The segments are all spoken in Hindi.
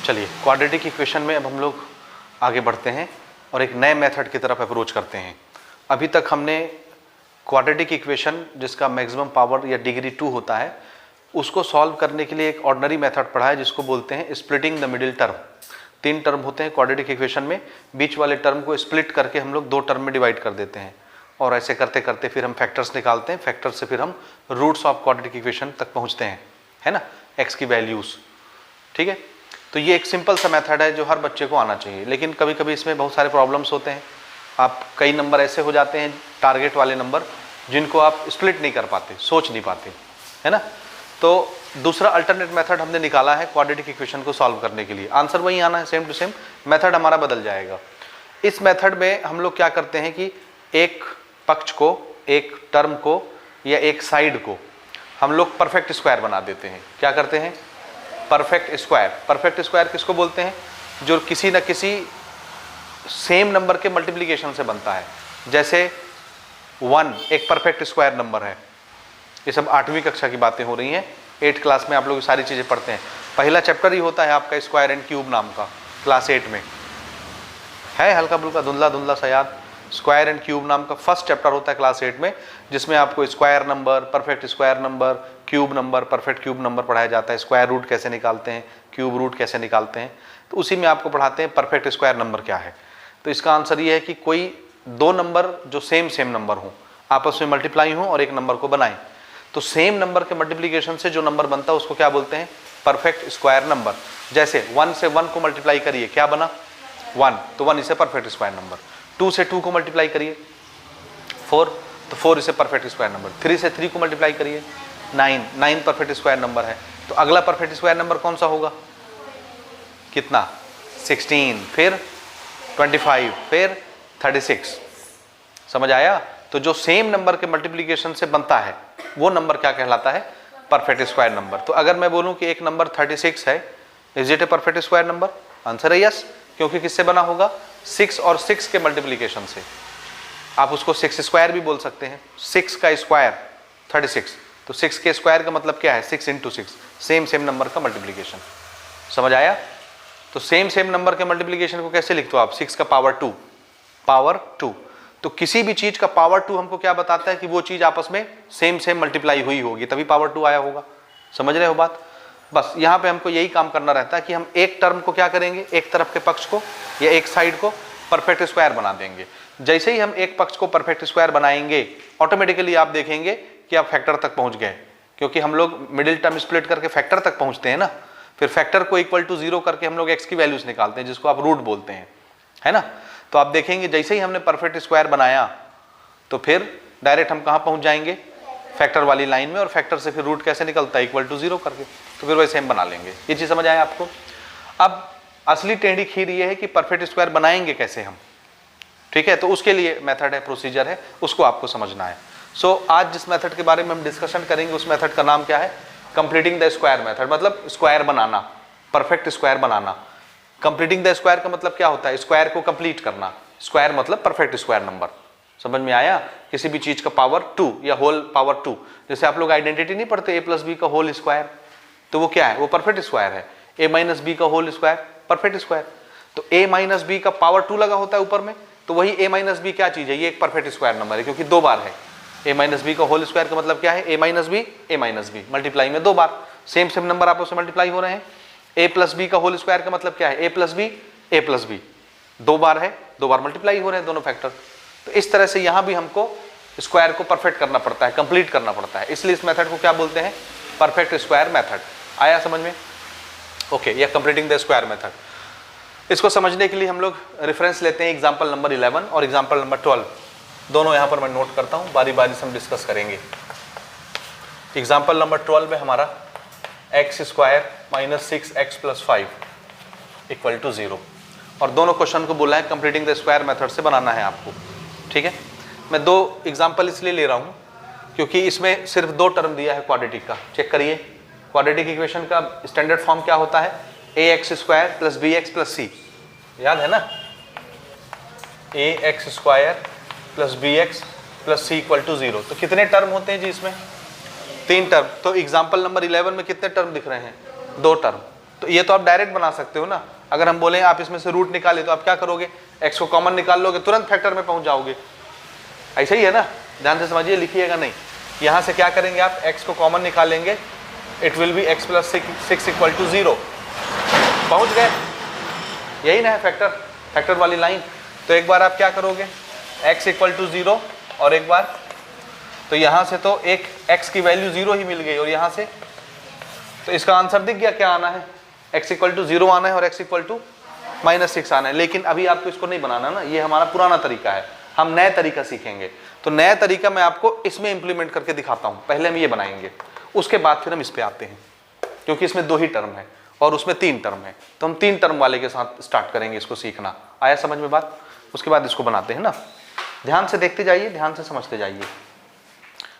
चलिए क्वाड्रेटिक इक्वेशन में अब हम लोग आगे बढ़ते हैं और एक नए मेथड की तरफ अप्रोच करते हैं। अभी तक हमने क्वाड्रेटिक इक्वेशन जिसका मैक्सिमम पावर या डिग्री 2 होता है उसको सॉल्व करने के लिए एक ऑर्डिनरी मेथड पढ़ा है जिसको बोलते हैं splitting the middle term. 3 term होते हैं क्वाड्रेटिक इक्वेशन में, बीच वाले टर्म को स्प्लिट करके हम लोग 2 टर्म में डिवाइड कर देते हैं और ऐसे करते करते फिर हम फैक्टर्स निकालते हैं। फैक्टर से फिर हम रूट्स ऑफ क्वाड्रेटिक इक्वेशन तक पहुँचते हैं, है ना, एक्स की वैल्यूज़। ठीक है, तो ये एक सिंपल सा मेथड है जो हर बच्चे को आना चाहिए, लेकिन कभी कभी इसमें बहुत सारे प्रॉब्लम्स होते हैं। आप कई नंबर ऐसे हो जाते हैं टारगेट वाले नंबर जिनको आप स्प्लिट नहीं कर पाते, सोच नहीं पाते, है ना। तो दूसरा अल्टरनेट मेथड हमने निकाला है क्वाड्रेटिक इक्वेशन को सॉल्व करने के लिए। आंसर वही आना है, सेम टू सेम, मेथड हमारा बदल जाएगा। इस मेथड में हम लोग क्या करते हैं कि एक पक्ष को, एक टर्म को या एक साइड को हम लोग परफेक्ट स्क्वायर बना देते हैं। क्या करते हैं? Perfect square. परफेक्ट स्क्वायर किसको बोलते हैं? जो किसी न किसी सेम नंबर के मल्टीप्लिकेशन से बनता है। जैसे 1 एक परफेक्ट स्क्वायर नंबर है। ये सब 8वीं कक्षा की बातें हो रही हैं। 8th क्लास में आप लोग सारी चीज़ें पढ़ते हैं। पहला चैप्टर ही होता है आपका स्क्वायर एंड क्यूब नाम का, क्लास 8 में है, हल्का फुल्का धुंधला धुंधला सा याद। स्क्वायर एंड क्यूब नाम का फर्स्ट चैप्टर होता है क्लास 8 में, जिसमें आपको square number, perfect square number, cube number, perfect cube number पढ़ाया जाता है। स्क्वायर रूट कैसे निकालते हैं, क्यूब रूट कैसे निकालते हैं, तो उसी में आपको पढ़ाते हैं परफेक्ट स्क्वायर नंबर क्या है। तो इसका आंसर ये है कि कोई 2 नंबर जो सेम नंबर हों, आपस में मल्टीप्लाई हों और एक नंबर को बनाएं। तो सेम नंबर के मल्टीप्लिकेशन से जो नंबर बनता है उसको क्या बोलते हैं? Perfect square number. जैसे 1 से 1 को मल्टीप्लाई करिए, क्या बना? 1, तो 1 इसे परफेक्ट स्क्वायर नंबर। 2 से 2 को मल्टीप्लाई करिए 4, तो 4 इसे परफेक्ट स्क्वायर नंबर। 3 से 3 को मल्टीप्लाई करिए 9 परफेक्ट स्क्वायर नंबर है। तो अगला परफेक्ट स्क्वायर नंबर कौन सा होगा? कितना? 16, फिर 25, फिर 36। समझ आया? तो जो सेम नंबर के मल्टीप्लिकेशन से बनता है वो नंबर क्या कहलाता है? Perfect square number. तो अगर मैं बोलूं कि एक नंबर 36 है, is it a perfect square number? Answer है यस, क्योंकि किससे बना होगा? 6 और 6 के मल्टीप्लिकेशन से। आप उसको 6 स्क्वायर भी बोल सकते हैं। 6 का स्क्वायर 36, तो 6 के स्क्वायर का मतलब क्या है? 6 × 6, सेम नंबर का मल्टीप्लिकेशन। समझ आया? तो सेम नंबर के मल्टीप्लिकेशन को कैसे लिखते हो आप? 6 का पावर 2। तो किसी भी चीज का पावर 2 हमको क्या बताता है कि वो चीज आपस में सेम मल्टीप्लाई हुई होगी, तभी पावर 2 आया होगा। समझ रहे हो बात? बस यहाँ पे हमको यही काम करना रहता है कि हम एक टर्म को क्या करेंगे, एक तरफ के पक्ष को या एक साइड को परफेक्ट स्क्वायर बना देंगे। जैसे ही हम एक पक्ष को परफेक्ट स्क्वायर बनाएंगे, ऑटोमेटिकली आप देखेंगे कि आप फैक्टर तक पहुंच गए, क्योंकि हम लोग मिडिल टर्म स्प्लिट करके फैक्टर तक पहुंचते हैं ना। फिर फैक्टर को इक्वल टू 0 करके हम लोग एक्स की वैल्यूज निकालते हैं, जिसको आप रूट बोलते हैं, है ना। तो आप देखेंगे जैसे ही हमने परफेक्ट स्क्वायर बनाया तो फिर डायरेक्ट हम कहाँ पहुंच जाएंगे? फैक्टर वाली लाइन में, और फैक्टर से फिर रूट कैसे निकलता है? इक्वल टू 0 करके। तो फिर वैसे हम बना लेंगे। ये चीज़ समझ आया आपको? अब असली टेढ़ी खीर ये है कि परफेक्ट स्क्वायर बनाएंगे कैसे हम, ठीक है। तो उसके लिए मेथड है, प्रोसीजर है, उसको आपको समझना है। सो आज जिस मेथड के बारे में हम डिस्कशन करेंगे उस मेथड का नाम क्या है? Completing the square method. मतलब स्क्वायर बनाना, परफेक्ट स्क्वायर बनाना। कंप्लीटिंग द स्क्वायर का मतलब क्या होता है? स्क्वायर को कंप्लीट करना। स्क्वायर मतलब परफेक्ट स्क्वायर नंबर। समझ में आया? किसी भी चीज का पावर 2 या होल पावर 2। जैसे आप लोग आइडेंटिटी नहीं पढ़ते, a+b का होल स्क्वायर, तो वो क्या है? वो परफेक्ट स्क्वायर है। a-b का होल स्क्वायर परफेक्ट स्क्वायर। तो a-b का पावर 2 लगा होता है ऊपर में, तो वही a-b क्या चीज है? ये एक परफेक्ट स्क्वायर नंबर है, क्योंकि 2 बार है। a-b का होल स्क्वायर का मतलब क्या है? a-b मल्टीप्लाई में 2 बार सेम नंबर आपस में मल्टीप्लाई हो रहे हैं। a+b का होल स्क्वायर का मतलब क्या है? a+b 2 बार है, 2 बार मल्टीप्लाई हो रहे हैं दोनों फैक्टर। तो इस तरह से यहां भी हमको स्क्वायर को परफेक्ट करना पड़ता है, कंप्लीट करना पड़ता है। इसलिए इस मेथड को क्या बोलते हैं? Perfect square method. आया समझ में? ओके, या कंप्लीटिंग द स्क्वायर मेथड। इसको समझने के लिए हम लोग रेफरेंस लेते हैं एग्जांपल नंबर 11 और एग्जांपल नंबर 12। दोनों यहां पर मैं नोट करता हूं, बारी बारी से हम डिस्कस करेंगे। एग्जांपल नंबर 12 में हमारा x² - 6x + 5 = 0, और दोनों क्वेश्चन को बोला है कंप्लीटिंग द स्क्वायर मेथड से बनाना है आपको, ठीक है। मैं 2 एग्जांपल इसलिए ले रहा हूं क्योंकि इसमें सिर्फ 2 टर्म दिया है क्वाड्रेटिक का। चेक करिए, क्वाड्रेटिक इक्वेशन का स्टैंडर्ड फॉर्म क्या होता है? ax² + bx + c। याद है ना? ax² + bx + c = 0। तो कितने टर्म होते हैं जी इसमें? 3 टर्म। तो एग्जांपल नंबर 11 में कितने टर्म दिख रहे हैं? 2 टर्म। तो ये तो आप डायरेक्ट बना सकते हो ना। अगर हम बोले आप इसमें से रूट निकाले तो आप क्या करोगे, x को कॉमन निकाल लोगे, तुरंत फैक्टर में पहुंच जाओगे। ऐसा ही है ना, ध्यान से समझिए, लिखिएगा नहीं। यहां से क्या करेंगे आप, x को कॉमन निकालेंगे, इट विल बी x + 6 = 0, पहुंच गए। यही ना है फैक्टर वाली लाइन। तो एक बार आप क्या करोगे, x = 0 और एक बार, तो यहां से तो एक x की वैल्यू 0 ही मिल गई और यहां से, तो इसका आंसर दिख गया क्या आना है, x = 0 आना है और x = -6 आना है। लेकिन अभी आपको इसको नहीं बनाना ना, ये हमारा पुराना तरीका है, हम नया तरीका सीखेंगे। तो नया तरीका मैं आपको इसमें इंप्लीमेंट करके दिखाता हूं। पहले हम ये बनाएंगे, उसके बाद फिर हम इस पे आते हैं, क्योंकि इसमें 2 ही टर्म है और उसमें 3 टर्म है। तो हम 3 टर्म वाले के साथ स्टार्ट करेंगे इसको सीखना। आया समझ में बात? उसके बाद इसको बनाते हैं ना। ध्यान से देखते जाइए, ध्यान से समझते जाइए,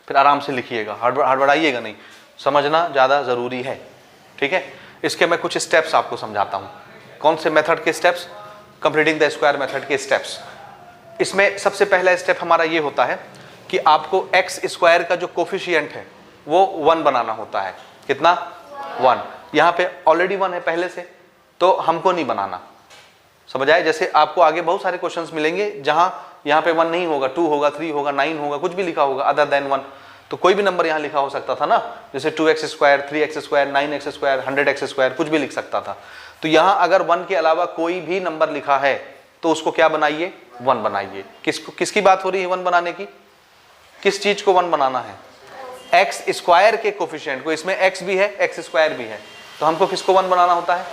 फिर आराम से लिखिएगा, हड़बड़ाइएगा नहीं, समझना ज़्यादा ज़रूरी है। ठीक है, इसके मैं कुछ स्टेप्स आपको समझाता हूँ। कौन से मेथड के steps? Completing the square method के स्टेप्स। इसमें सबसे पहला स्टेप हमारा ये होता है कि आपको एक्स स्क्वायर का जो कोफिशिएंट है वो 1 बनाना होता है। कितना? 1। यहाँ पे ऑलरेडी 1 है पहले से, तो हमको नहीं बनाना। समझ आए? जैसे आपको आगे बहुत सारे क्वेश्चंस मिलेंगे जहां यहाँ पे 1 नहीं होगा, 2 होगा, 3 होगा, 9 होगा, कुछ भी लिखा होगा अदर देन 1। तो कोई भी नंबर यहाँ लिखा हो सकता था ना, जैसे 2x², 3x², 9x², 100x², कुछ भी लिख सकता था। तो यहाँ अगर 1 के अलावा कोई भी नंबर लिखा है तो उसको क्या बनाइए? 1 बनाइए। किसकी बात हो रही है 1 बनाने की? किस चीज को 1 बनाना है? एक्स स्क्वायर के कोफिशिएंट को। इसमें x भी है, x² भी है, तो हमको किसको 1 बनाना होता है?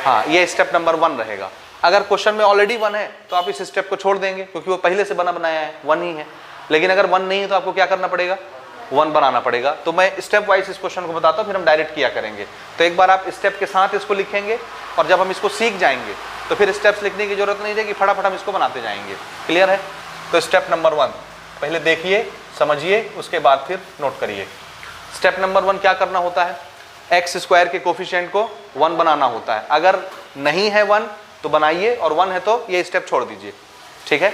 हाँ, ये स्टेप नंबर 1 रहेगा। अगर क्वेश्चन में ऑलरेडी 1 है तो आप इस स्टेप को छोड़ देंगे, क्योंकि वो पहले से बनाया है, 1 ही है। लेकिन अगर 1 नहीं है तो आपको क्या करना पड़ेगा? 1 बनाना पड़ेगा। तो मैं स्टेप वाइज इस क्वेश्चन को बताता हूँ, फिर हम डायरेक्ट किया करेंगे। तो एक बार आप स्टेप के साथ इसको लिखेंगे और जब हम इसको सीख जाएंगे तो फिर स्टेप्स लिखने की जरूरत नहीं रहेगी, फटाफट हम इसको बनाते जाएंगे। क्लियर है? तो स्टेप नंबर 1 पहले देखिए, समझिए, उसके बाद फिर नोट करिए। स्टेप नंबर 1 क्या करना होता है? x² के कोफिशिएंट को 1 बनाना होता है। अगर नहीं है 1 तो बनाइए, और 1 है तो ये स्टेप छोड़ दीजिए। ठीक है?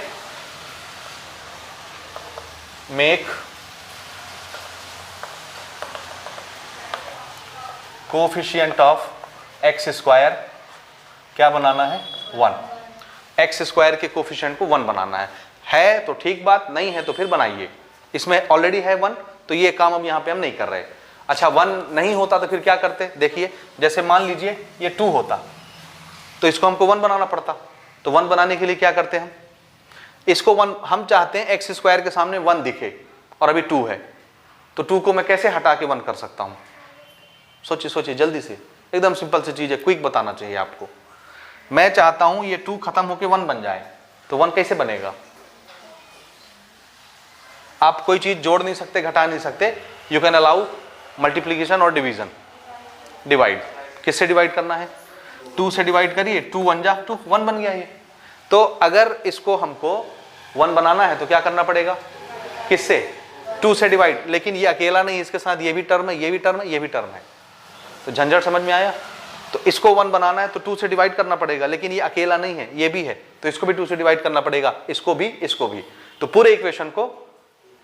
मेक कोफिशिएंट ऑफ x² क्या बनाना है? 1। x² के कोफिशिएंट को 1 बनाना है तो ठीक बात, नहीं है तो फिर बनाइए। इसमें ऑलरेडी है 1, तो ये काम अब यहाँ पे हम नहीं कर रहे। अच्छा, 1 नहीं होता तो फिर क्या करते? देखिए, जैसे मान लीजिए ये 2 होता तो इसको हमको 1 बनाना पड़ता। तो 1 बनाने के लिए क्या करते हैं हम? इसको 1 हम चाहते हैं x² के सामने 1 दिखे और अभी 2 है, तो 2 को मैं कैसे हटा के 1 कर सकता हूं? सोचिए सोचिए जल्दी से, एकदम सिंपल सी चीज है, क्विक बताना चाहिए आपको। मैं चाहता हूं ये 2 खत्म होके 1 बन जाए, तो 1 कैसे बनेगा? आप कोई चीज जोड़ नहीं सकते, घटा नहीं सकते। यू कैन अलाउ मल्टीप्लीकेशन और डिवीजन। डिवाइड किससे डिवाइड करना है? 2 से डिवाइड करिए, 2 1 जा 2, 1 बन गया ये। तो अगर इसको हमको 1 बनाना है तो क्या करना पड़ेगा? किससे? 2 से डिवाइड। लेकिन ये अकेला नहीं, इसके साथ ये भी टर्म है, ये भी टर्म है, ये भी टर्म है। तो झंझट समझ में आया? तो इसको 1 बनाना है तो 2 से डिवाइड करना पड़ेगा, लेकिन ये अकेला नहीं है, ये भी है, तो इसको भी 2 से डिवाइड करना पड़ेगा, इसको भी, इसको भी। तो पूरे इक्वेशन को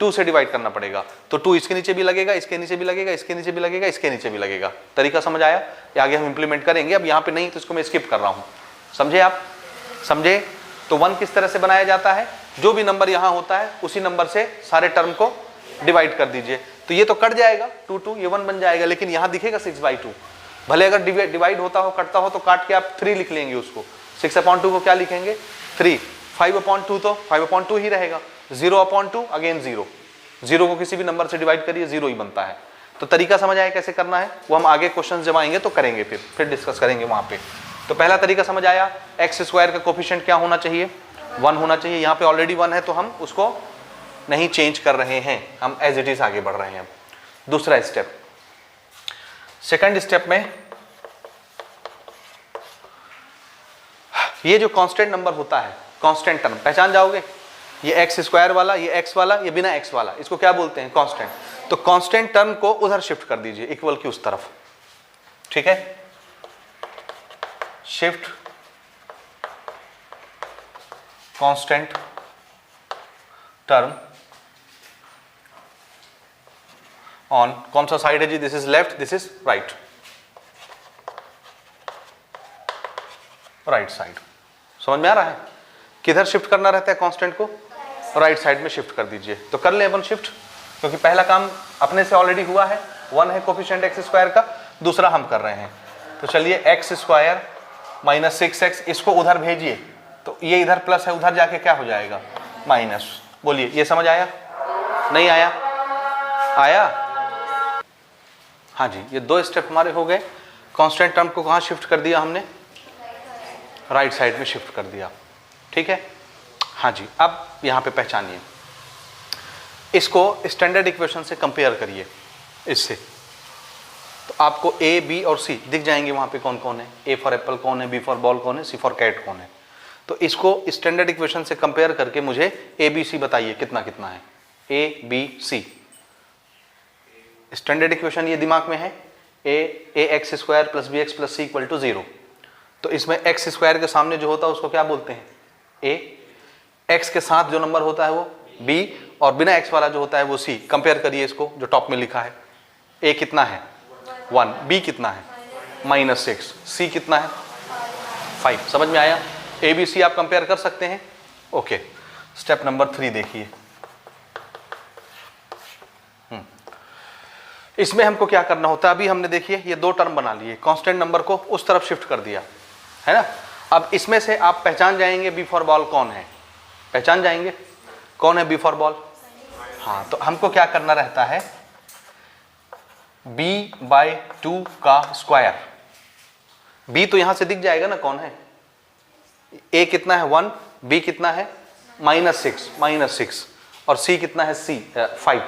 2 से डिवाइड करना पड़ेगा। तो 2 इसके नीचे भी लगेगा, इसके नीचे भी लगेगा, इसके नीचे भी लगेगा, इसके नीचे भी लगेगा। तरीका समझ आया? ये आगे हम इंप्लीमेंट करेंगे। अब यहाँ पे नहीं तो इसको मैं स्किप कर रहा हूँ। समझे आप? समझे? तो 1 किस तरह से बनाया जाता है? जो भी नंबर यहाँ होता है उसी नंबर से सारे टर्म को डिवाइड कर दीजिए। तो ये तो कट जाएगा, 2 2, ये 1 बन जाएगा, लेकिन यहाँ दिखेगा 6/2। भले अगर डिवाइड होता हो, कटता हो, तो काट के आप 3 लिख लेंगे उसको। 6/2 को क्या लिखेंगे? 3। 5/2 तो 5/2 ही रहेगा। 0/2 अगेन 0। 0 को किसी भी नंबर से डिवाइड करिए, 0 ही बनता है। तो तरीका समझ आया कैसे करना है? वो हम आगे क्वेश्चन जब आएंगे तो करेंगे, फिर डिस्कस करेंगे वहां पे। तो पहला तरीका समझ आया, x² का कोफिशिएंट क्या होना चाहिए? 1 होना चाहिए। यहाँ पे ऑलरेडी 1 है तो हम उसको नहीं चेंज कर रहे हैं, हम एज इट इज आगे बढ़ रहे हैं। दूसरा स्टेप, सेकंड स्टेप में ये जो कांस्टेंट नंबर होता है, कांस्टेंट टर्म पहचान जाओगे? ये x² वाला, ये x वाला, ये बिना x वाला, इसको क्या बोलते हैं? कांस्टेंट। तो कांस्टेंट टर्म को उधर शिफ्ट कर दीजिए, इक्वल की उस तरफ। ठीक है? शिफ्ट कांस्टेंट टर्म ऑन, कौन सा साइड है जी? This is left, this is right. Right side. समझ में आ रहा है? किधर शिफ्ट करना रहता है कांस्टेंट को? राइट साइड में शिफ्ट कर दीजिए। तो कर ले अपन शिफ्ट, क्योंकि पहला काम अपने से ऑलरेडी हुआ है, 1 है कोफिशिएंट एक्स स्क्वायर का, दूसरा हम कर रहे हैं। तो चलिए एक्स स्क्वायर माइनस 6x, इसको उधर भेजिए, तो ये इधर प्लस है, उधर जाके क्या हो जाएगा? माइनस। बोलिए, ये समझ आया? नहीं आया? आया? हाँ जी, ये 2 स्टेप हमारे हो गए। कांस्टेंट टर्म को कहाँ शिफ्ट कर दिया हमने? राइट साइड में शिफ्ट कर दिया। ठीक है? हाँ जी। अब यहाँ पे पहचानिए, इसको स्टैंडर्ड इक्वेशन से कंपेयर करिए इससे, तो आपको ए, बी और सी दिख जाएंगे वहाँ पे कौन कौन है। ए फॉर एप्पल कौन है, बी फॉर बॉल कौन है, सी फॉर कैट कौन है। तो इसको स्टैंडर्ड इक्वेशन से कंपेयर करके मुझे ए बी सी बताइए कितना कितना है। A B C standard equation ये दिमाग में है, A X square plus B X plus C equal to 0। तो इसमें एक्स स्क्वायर के सामने जो होता है उसको क्या बोलते हैं? ए। एक्स के साथ जो नंबर होता है वो बी, और बिना एक्स वाला जो होता है वो सी। कंपेयर करिए इसको जो टॉप में लिखा है। ए कितना है? 1, बी कितना है? -6, सी कितना है? 5। समझ में आया? ए बी सी आप कंपेयर कर सकते हैं। ओके, स्टेप नंबर 3 देखिए। इसमें हमको क्या करना होता है? अभी हमने देखिए ये 2 टर्म बना लिए, कांस्टेंट नंबर को उस तरफ शिफ्ट कर दिया है ना। अब इसमें से आप पहचान जाएंगे बी फॉर बॉल कौन है, पहचान जाएंगे कौन है बी फॉर बॉल। हाँ, तो हमको क्या करना रहता है? b/2 का स्क्वायर। b तो यहां से दिख जाएगा ना कौन है। a कितना है? 1, b कितना है? -6, और c कितना है? 5।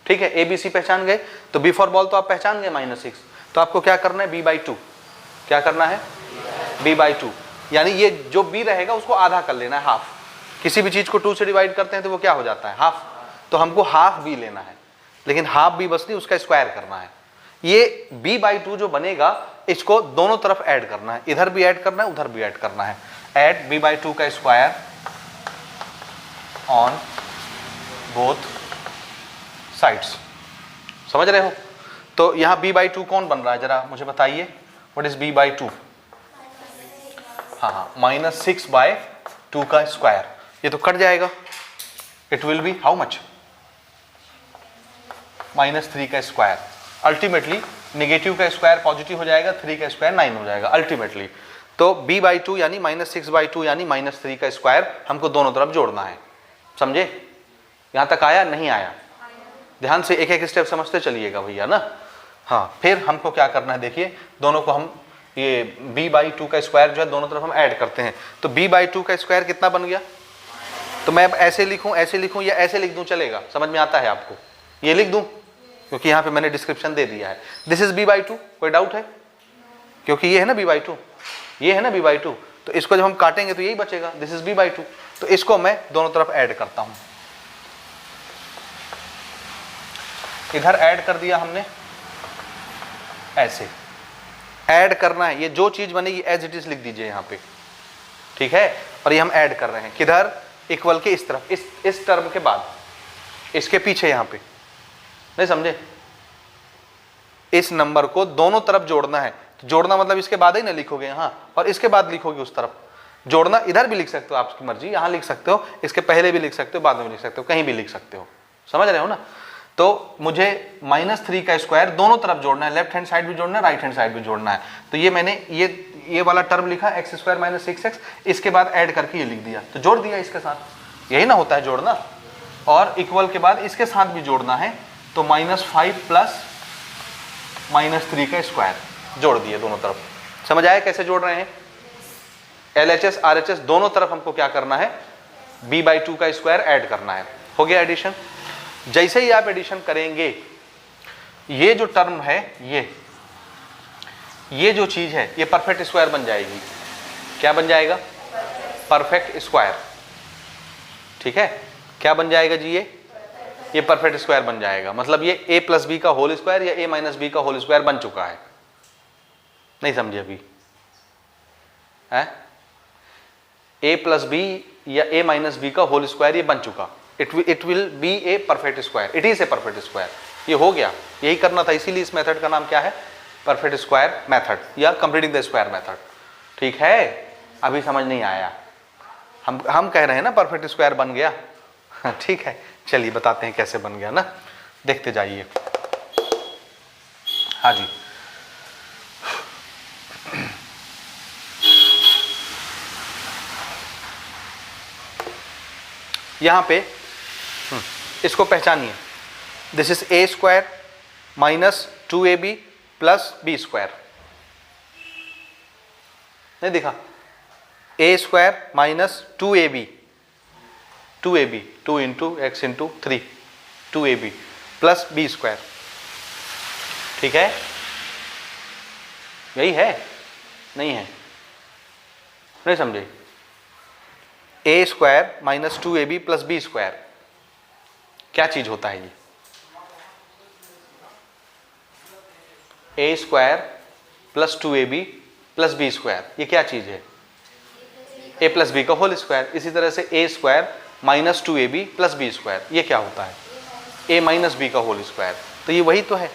ठीक है, a b c पहचान गए। तो b फॉर बॉल तो आप पहचान गए -6। तो आपको क्या करना है? b/2। क्या करना है? b/2, यानी ये जो b रहेगा उसको आधा कर लेना है, हाफ। किसी भी चीज को 2 से डिवाइड करते हैं तो वो क्या हो जाता है? हाफ। तो हमको हाफ b लेना है, लेकिन हाफ b बस नहीं, उसका स्क्वायर करना है। ये b/2 जो बनेगा इसको दोनों तरफ ऐड करना है, इधर भी ऐड करना है, उधर भी ऐड करना है। ऐड b/2 का स्क्वायर ऑन बोथ साइड्स। समझ रहे हो? तो यहां b/2 कौन बन रहा है जरा मुझे बताइए। What is b/2? हाँ, -6/2 का स्क्वायर। ये तो कट जाएगा, it will B how much? -3 का स्क्वायर। अल्टीमेटली नेगेटिव का स्क्वायर पॉजिटिव हो जाएगा, 3 का स्क्वायर 9 हो जाएगा अल्टीमेटली। तो b/2 यानी -6/2 यानी -3 का स्क्वायर हमको दोनों तरफ जोड़ना है। समझे? यहां तक आया? नहीं आया? ध्यान से एक एक स्टेप समझते चलिएगा भैया ना। हाँ, फिर हमको क्या करना है? देखिए, दोनों को हम ये b/2 का स्क्वायर जो है दोनों तरफ हम ऐड करते हैं। तो b/2 का स्क्वायर कितना बन गया? तो मैं अब ऐसे लिखूं या ऐसे लिख दूं, चलेगा? समझ में आता है आपको? ये लिख दूं, क्योंकि यहाँ पे मैंने डिस्क्रिप्शन दे दिया है। This is b/2। कोई डाउट है? क्योंकि ये है ना b/2, ये है ना b/2, तो इसको जब हम काटेंगे तो यही बचेगा, दिस इज b/2। तो इसको मैं दोनों तरफ ऐड करता हूं। इधर ऐड कर दिया हमने, ऐसे ऐड करना है। ये जो चीज बनेगी एज इट इज लिख दीजिए यहाँ पे, ठीक है? और ये हम ऐड कर रहे हैं किधर? इक्वल के इस तरफ, इस टर्म के बाद, इसके पीछे यहाँ पे। नहीं समझे? इस नंबर को दोनों तरफ जोड़ना है। तो जोड़ना मतलब इसके बाद ही ना लिखोगे यहाँ, और इसके बाद लिखोगे उस तरफ। जोड़ना इधर भी लिख सकते हो, आपकी मर्जी, यहाँ लिख सकते हो, इसके पहले भी लिख सकते हो, बाद में भी लिख सकते हो, कहीं भी लिख सकते हो। समझ रहे हो ना? तो मुझे -3 का स्क्वायर दोनों तरफ जोड़ना है, लेफ्ट हैंड साइड भी जोड़ना है, राइट हैंड साइड भी जोड़ना है। तो ये मैंने ये वाला टर्म लिखा x² - 6x, इसके बाद ऐड करके ये लिख दिया, तो जोड़ दिया इसके साथ। यही ना होता है जोड़ना। और इक्वल के बाद इसके साथ भी जोड़ना है, तो -5 प्लस -3 का स्क्वायर जोड़ दिए दोनों तरफ। समझ आया कैसे जोड़ रहे हैं? LHS RHS दोनों तरफ हमको क्या करना है? b/2 का स्क्वायर ऐड करना है। हो गया एडिशन। जैसे ही आप एडिशन करेंगे, ये जो टर्म है, ये जो चीज है, ये परफेक्ट स्क्वायर बन जाएगी। क्या बन जाएगा? Perfect square. ठीक है? क्या बन जाएगा जी? ये परफेक्ट स्क्वायर बन जाएगा। मतलब ये a + b का होल स्क्वायर या a - b का होल स्क्वायर बन चुका है। नहीं समझे अभी? है a + b या a - b का होल स्क्वायर ये बन चुका। It will B a perfect square. It is a perfect square. ये हो गया, यही करना था। इसीलिए इस मेथड का नाम क्या है? परफेक्ट स्क्वायर मेथड या कंप्लीटिंग द स्क्वायर मेथड। ठीक है? अभी समझ नहीं आया, हम कह रहे हैं ना परफेक्ट स्क्वायर बन गया। ठीक है, चलिए बताते हैं कैसे बन गया ना, देखते जाइए। हाँ जी, यहां पे इसको पहचानिए, this is A square minus 2ab plus b square, नहीं दिखा, a square minus 2ab 2 into x into 3 2ab plus b square, ठीक है, यही है, नहीं है, नहीं समझे, a square minus 2ab plus b square क्या चीज होता है ये, a square plus 2ab plus b square, ये क्या चीज है, ए प्लस बी का होल स्क्वायर। इसी तरह से ए square minus 2ab plus b square, ये क्या होता है, ए माइनस बी का होल स्क्वायर, तो ये वही तो है,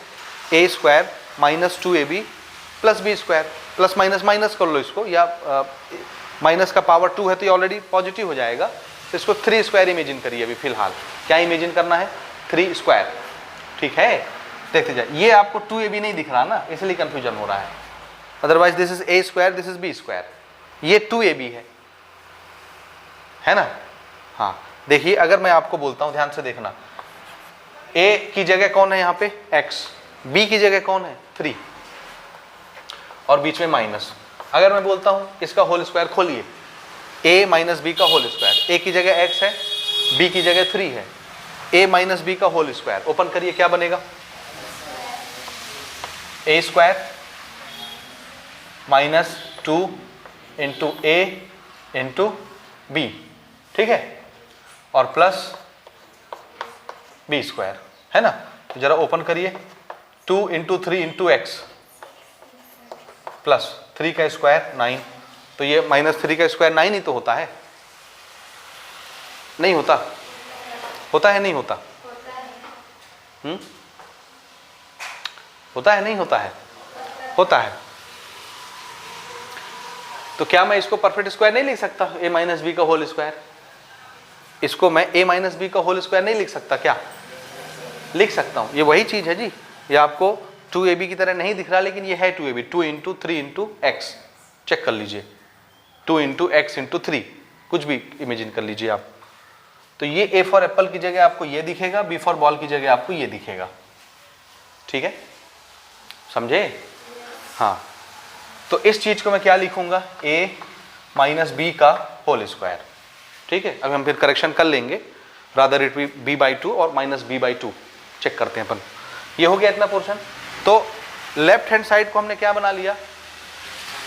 a square minus 2ab plus b square, plus minus minus कर लो इसको, या माइनस का पावर 2 है तो ये ऑलरेडी पॉजिटिव हो जाएगा, तो इसको 3 स्क्वायर इमेजिन करिए अभी फिलहाल, क्या इमेजिन करना है, 3 स्क्वायर, ठीक है, देखते जाए। ये आपको 2ab नहीं दिख रहा ना, इसलिए कंफ्यूजन हो रहा है, otherwise this is A square, this is B square, ये 2ab है ना। हाँ देखिए, अगर मैं आपको बोलता हूं, ध्यान से देखना, a की जगह कौन है यहाँ पे x, b की जगह कौन है 3 और बीच में माइनस, अगर मैं बोलता हूं इसका होल स्क्वायर खोलिए, a माइनस बी का होल स्क्वायर, a की जगह x है, b की जगह 3 है, a माइनस बी का होल स्क्वायर, ओपन करिए, क्या बनेगा, a square minus 2 into A into B, ठीक है, और प्लस बी स्क्वायर, है ना। तो जरा ओपन करिए, 2 इंटू 3 इंटू एक्स प्लस 3 का स्क्वायर 9, तो ये माइनस 3 का स्क्वायर 9 ही तो होता है, नहीं होता, होता है नहीं होता, होता है नहीं होता है, होता है। तो क्या मैं इसको परफेक्ट स्क्वायर नहीं लिख सकता, a माइनस बी का होल स्क्वायर, इसको मैं a माइनस बी का होल स्क्वायर नहीं लिख सकता, क्या लिख सकता हूं, ये वही चीज है जी, ये आपको 2ab की तरह नहीं दिख रहा, लेकिन ये है 2ab, 2 into 3 into x, check कर लीजिए, 2 इंटू एक्स इंटू 3, कुछ भी इमेजिन कर लीजिए आप, तो ये a फॉर एप्पल की जगह आपको ये दिखेगा, b फॉर बॉल की जगह आपको ये दिखेगा, ठीक है, समझे। हाँ, तो इस चीज को मैं क्या लिखूंगा, a माइनस बी का होल स्क्वायर, ठीक है। अब हम फिर करेक्शन कर लेंगे, रादर इट बी बाई 2 और माइनस बी बाई 2, चेक करते हैं अपन, ये हो गया इतना पोर्शन। तो लेफ्ट हैंड साइड को हमने क्या बना लिया,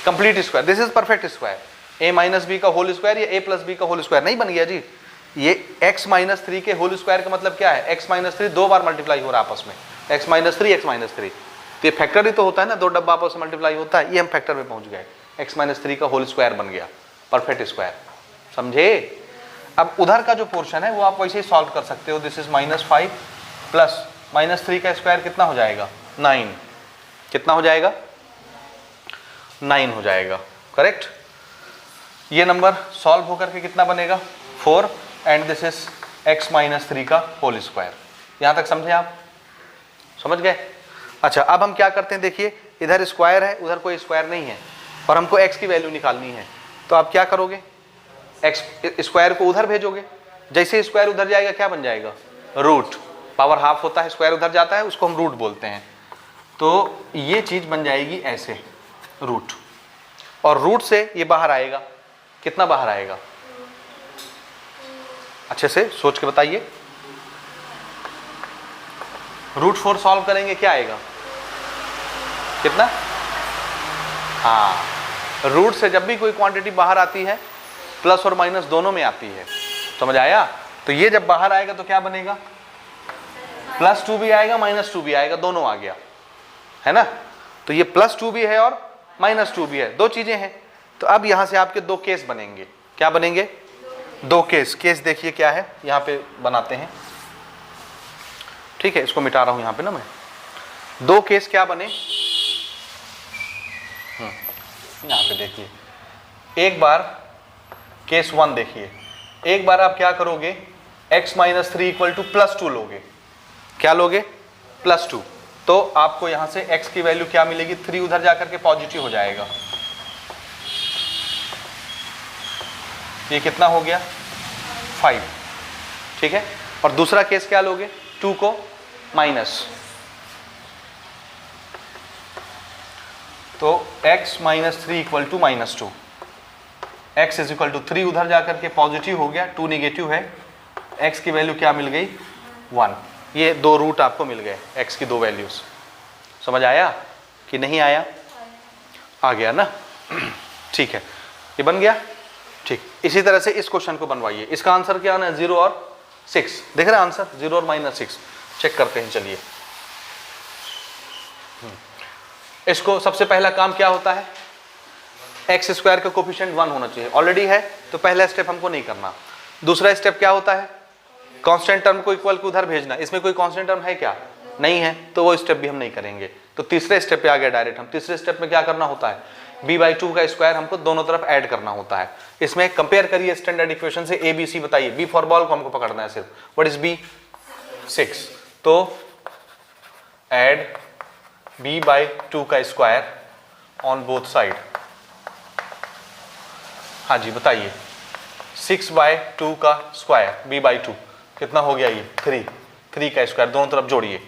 complete square, this is perfect square, a minus B का होल स्क्वायर, ये a प्लस बी का होल स्क्वायर नहीं बन गया जी, ये x माइनस 3 के होल स्क्वायर का मतलब क्या है, x माइनस 3 दो बार मल्टीप्लाई हो रहा है आपस में, x माइनस 3 x माइनस 3, तो ये फैक्टर ही तो होता है ना, दो डब्बा आपस में मल्टीप्लाई होता है, ये हम फैक्टर में पहुंच गए, x माइनस 3 का होल स्क्वायर बन गया, परफेक्ट स्क्वायर, समझे। अब उधर का जो पोर्शन है वो आप वैसे ही सॉल्व कर सकते हो, दिस इज -5 प्लस -3 का स्क्वायर कितना हो जाएगा 9, कितना हो जाएगा 9 हो जाएगा, करेक्ट। ये नंबर सॉल्व होकर के कितना बनेगा 4 and this is x minus 3 का होल स्क्वायर। यहां तक समझे आप, समझ गए। अच्छा, अब हम क्या करते हैं, देखिए इधर स्क्वायर है, उधर कोई स्क्वायर नहीं है, और हमको x की वैल्यू निकालनी है, तो आप क्या करोगे, x स्क्वायर को उधर भेजोगे, जैसे स्क्वायर उधर जाएगा क्या बन जाएगा, रूट, पावर हाफ होता है, स्क्वायर उधर जाता है, उसको हम रूट बोलते हैं, तो ये चीज बन जाएगी ऐसे रूट, और रूट से ये बाहर आएगा, कितना बाहर आएगा, अच्छे से सोच के बताइए, √4 सॉल्व करेंगे क्या आएगा, कितना, हाँ, रूट से जब भी कोई क्वांटिटी बाहर आती है प्लस और माइनस दोनों में आती है, समझ आया। तो ये जब बाहर आएगा तो क्या बनेगा, +2 भी आएगा -2 भी आएगा, दोनों आ गया, है ना। तो ये +2 भी है और -2 भी है, दो चीजें हैं। तो अब यहां से आपके दो केस बनेंगे, क्या बनेंगे, दो केस। केस देखिए क्या है, यहां पे बनाते हैं, ठीक है, इसको मिटा रहा हूं यहां पे ना मैं। दो केस क्या बने, यहां पे देखिए, एक बार केस 1 देखिए, एक बार आप क्या करोगे, x माइनस 3 इक्वल टू +2 लोगे। क्या लोगे? +2। तो आपको यहां से x की वैल्यू क्या मिलेगी, 3 उधर जाकर के पॉजिटिव हो जाएगा। ये कितना हो गया? 5। ठीक है। और दूसरा केस क्या लोगे, 2 को माइनस, तो x minus 3 equal to -2। x is equal to 3 उधर जाकर के पॉजिटिव हो गया, 2 निगेटिव है, x की वैल्यू क्या मिल गई, 1। ये 2 रूट आपको मिल गए x की 2 वैल्यूज। समझ आया कि नहीं आया? आ गया ना? ठीक है, ये बन गया। ठीक, इसी तरह से इस क्वेश्चन को बनवाइए। इसका आंसर क्या आना है, 0 और 6। देख रहे हैं आंसर, 0 और -6। चेक करते हैं, चलिए। इसको सबसे पहला काम क्या होता है, एक्स स्क्वायर का कोफिशिएंट 1 होना चाहिए। ऑलरेडी है तो पहला स्टेप हमको नहीं करना। दूसरा स्टेप क्या होता है, कांस्टेंट टर्म को इक्वल को उधर भेजना। इसमें कोई कांस्टेंट टर्म है क्या? नहीं है, तो वो स्टेप भी हम नहीं करेंगे। तो तीसरे स्टेप पे आ गया डायरेक्ट हम। तीसरे स्टेप में क्या करना होता है, b/2 का स्क्वायर हमको दोनों तरफ ऐड करना होता है। इसमें कंपेयर करिए स्टैंडर्ड इक्वेशन से, a b c बताइए। b फॉर बॉल को हमको पकड़ना है सिर्फ। What is b? 6। तो ऐड b/2 का स्क्वायर ऑन बोथ साइड। हाँ जी बताइए, 6/2 का स्क्वायर b/2 कितना हो गया, ये 3 का स्क्वायर दोनों तरफ जोड़िए,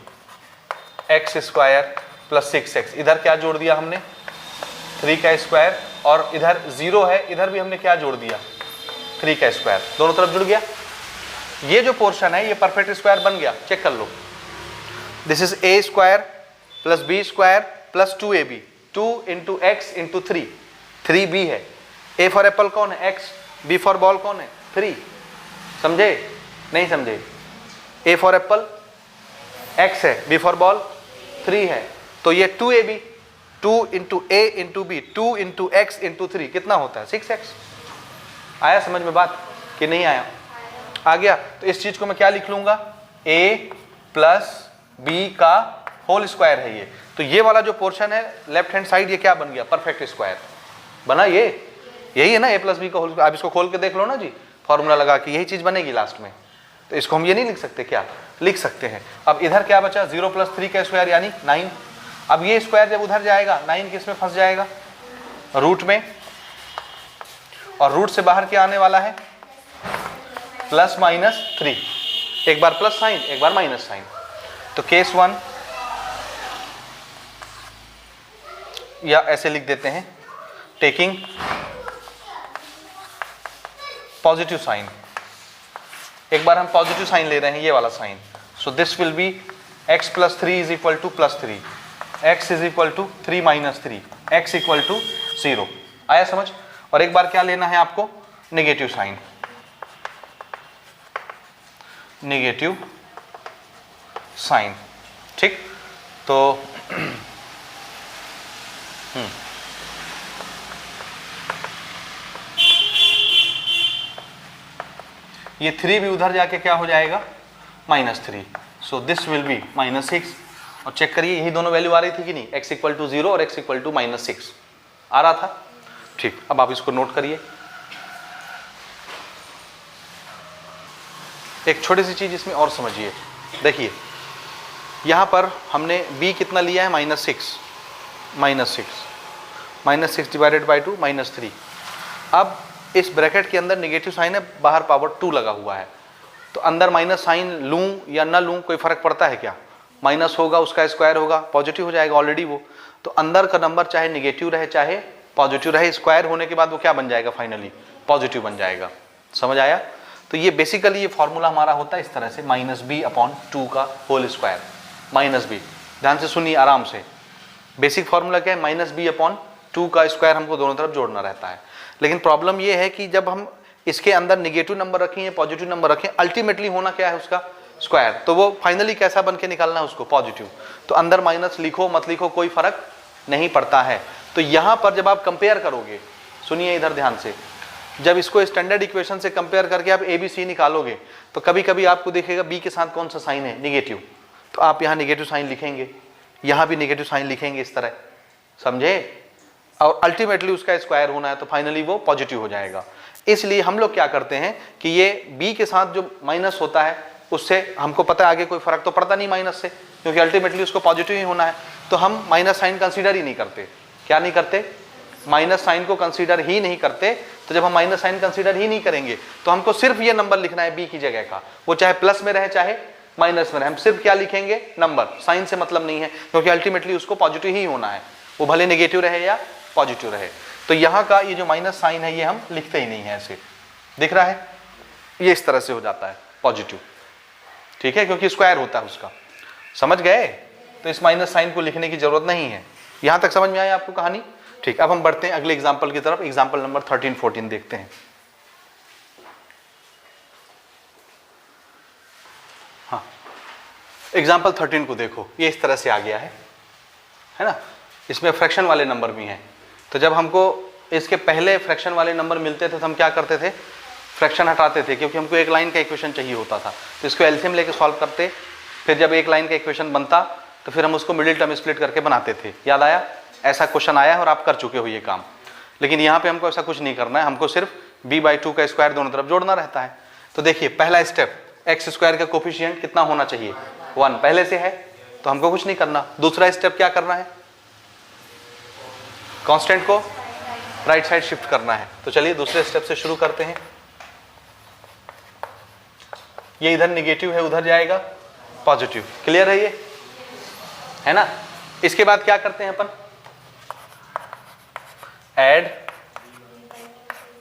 x स्क्वायर प्लस 6x। इधर क्या जोड़ दिया हमने, 3 का स्क्वायर, और इधर 0 है, इधर भी हमने क्या जोड़ दिया, 3 का स्क्वायर, दोनों तरफ जुड़ गया। ये जो पोर्शन है ये परफेक्ट स्क्वायर बन गया, चेक कर लो। This is a square plus b square plus 2ab, 2 into x into 3b है। a फॉर एप्पल कौन है, x, b फॉर बॉल कौन है, 3। समझे नहीं समझे? a फॉर एप्पल x है, b फॉर बॉल 3 है, तो ये 2ab, 2 into a into b, 2 into x into 3 कितना होता है, 6x। आया समझ में बात कि नहीं आया? आ गया। तो इस चीज को मैं क्या लिख लूंगा, a प्लस b का होल स्क्वायर है ये। तो ये वाला जो पोर्शन है लेफ्ट हैंड साइड, ये क्या बन गया, परफेक्ट स्क्वायर बना। ये यही है ना, a प्लस बी का होल। आप इसको खोल के देख लो ना जी, फॉर्मूला लगा के, यही चीज बनेगी लास्ट में। तो इसको हम ये नहीं लिख सकते क्या, लिख सकते हैं। अब इधर क्या बचा, 0 प्लस 3 का स्क्वायर यानी 9। अब ये स्क्वायर जब उधर जाएगा 9 किस में फंस जाएगा, रूट में, और रूट से बाहर क्या आने वाला है, प्लस माइनस 3। एक बार प्लस साइन एक बार माइनस साइन। तो केस 1 या ऐसे लिख देते हैं, टेकिंग पॉजिटिव साइन। एक बार हम पॉजिटिव साइन ले रहे हैं, ये वाला sign. So this will be x plus 3 is equal to +3, x is equal to 3 minus 3, x equal to 0। आया समझ? और एक बार क्या लेना है आपको, नेगेटिव साइन, नेगेटिव साइन। ठीक, तो ये 3 भी उधर जाके क्या हो जाएगा, -3। सो दिस विल बी -6। और चेक करिए यही दोनों वैल्यू आ रही थी कि नहीं, x इक्वल टू 0 और x इक्वल टू -6 आ रहा था। ठीक, अब आप इसको नोट करिए। एक छोटी सी चीज इसमें और समझिए, देखिए यहां पर हमने b कितना लिया है, -6 डिवाइडेड बाई 2 -3। अब इस ब्रैकेट के अंदर नेगेटिव साइन है, बाहर पावर 2 लगा हुआ है, तो अंदर माइनस साइन लूं या ना लूं कोई फर्क पड़ता है क्या, माइनस होगा उसका स्क्वायर होगा, पॉजिटिव हो जाएगा ऑलरेडी वो। तो अंदर का नंबर चाहे नेगेटिव रहे चाहे पॉजिटिव रहे, स्क्वायर होने के बाद वो क्या बन जाएगा, फाइनली पॉजिटिव बन जाएगा। समझ आया? तो ये बेसिकली ये फॉर्मूला हमारा होता है इस तरह से, -b/2 का होल स्क्वायर, -b। ध्यान से सुनिए आराम से, बेसिक फॉर्मूला क्या है, -b/2 का स्क्वायर हमको दोनों तरफ जोड़ना रहता है। लेकिन प्रॉब्लम ये है कि जब हम इसके अंदर नेगेटिव नंबर रखें या पॉजिटिव नंबर रखें, अल्टीमेटली होना क्या है उसका स्क्वायर, तो वो फाइनली कैसा बन के निकालना है उसको, पॉजिटिव। तो अंदर माइनस लिखो मत लिखो कोई फर्क नहीं पड़ता है। तो यहाँ पर जब आप कंपेयर करोगे, सुनिए इधर ध्यान से, जब इसको स्टैंडर्ड इक्वेशन से कंपेयर करके आप ए बी सी निकालोगे तो कभी कभी आपको देखेगा बी के साथ कौन सा साइन है, निगेटिव, तो आप यहाँ निगेटिव साइन लिखेंगे, यहाँ भी निगेटिव साइन लिखेंगे इस तरह। समझे? और अल्टीमेटली उसका स्क्वायर होना है, तो फाइनली वो पॉजिटिव हो जाएगा। इसलिए हम लोग क्या करते हैं कि ये b के साथ जो माइनस होता है उससे हमको पता है आगे कोई फर्क तो पड़ता नहीं माइनस से, क्योंकि अल्टीमेटली उसको पॉजिटिव ही होना है, तो हम माइनस साइन कंसीडर ही नहीं करते। क्या नहीं करते? माइनस साइन को कंसीडर ही नहीं करते। तो जब हम माइनस साइन कंसीडर ही नहीं करेंगे तो हमको सिर्फ ये नंबर लिखना है b की जगह का, वो चाहे प्लस में रहे चाहे माइनस में रहे, हम सिर्फ क्या लिखेंगे? नंबर। साइन से मतलब नहीं है, क्योंकि अल्टीमेटली उसको पॉजिटिव ही होना है, वो भले नेगेटिव रहे या पॉजिटिव रहे। तो यहाँ का ये जो माइनस साइन है ये हम लिखते ही नहीं है, ऐसे दिख रहा है, ये इस तरह से हो जाता है पॉजिटिव, ठीक है, क्योंकि स्क्वायर होता है उसका। समझ गए? तो इस माइनस साइन को लिखने की जरूरत नहीं है। यहां तक समझ में आया आपको कहानी? ठीक, अब हम बढ़ते हैं अगले एग्जाम्पल की तरफ। एग्जाम्पल नंबर 13-14 देखते हैं। हाँ, एग्जाम्पल 13 को देखो, ये इस तरह से आ गया है ना। इसमें फ्रैक्शन वाले नंबर भी हैं। तो जब हमको इसके पहले फ्रैक्शन वाले नंबर मिलते थे तो हम क्या करते थे? फ्रैक्शन हटाते थे, क्योंकि हमको एक लाइन का इक्वेशन चाहिए होता था। तो इसको एलसीएम लेके सॉल्व करते, फिर जब एक लाइन का इक्वेशन बनता तो फिर हम उसको मिडिल टर्म स्प्लिट करके बनाते थे। याद आया? ऐसा क्वेश्चन आया है और आप कर चुके हो ये काम। लेकिन यहाँ पे हमको ऐसा कुछ नहीं करना है, हमको सिर्फ b/2 का स्क्वायर दोनों तरफ जोड़ना रहता है। तो देखिए पहला स्टेप, एक्स स्क्वायर का कोफिशिएंट कितना होना चाहिए? 1 पहले से है, तो हमको कुछ नहीं करना। दूसरा स्टेप क्या करना है? कांस्टेंट को राइट साइड शिफ्ट करना है। तो चलिए दूसरे स्टेप से शुरू करते हैं। ये इधर निगेटिव है, उधर जाएगा पॉजिटिव। क्लियर है ये? है ना। इसके बाद क्या करते हैं अपन? ऐड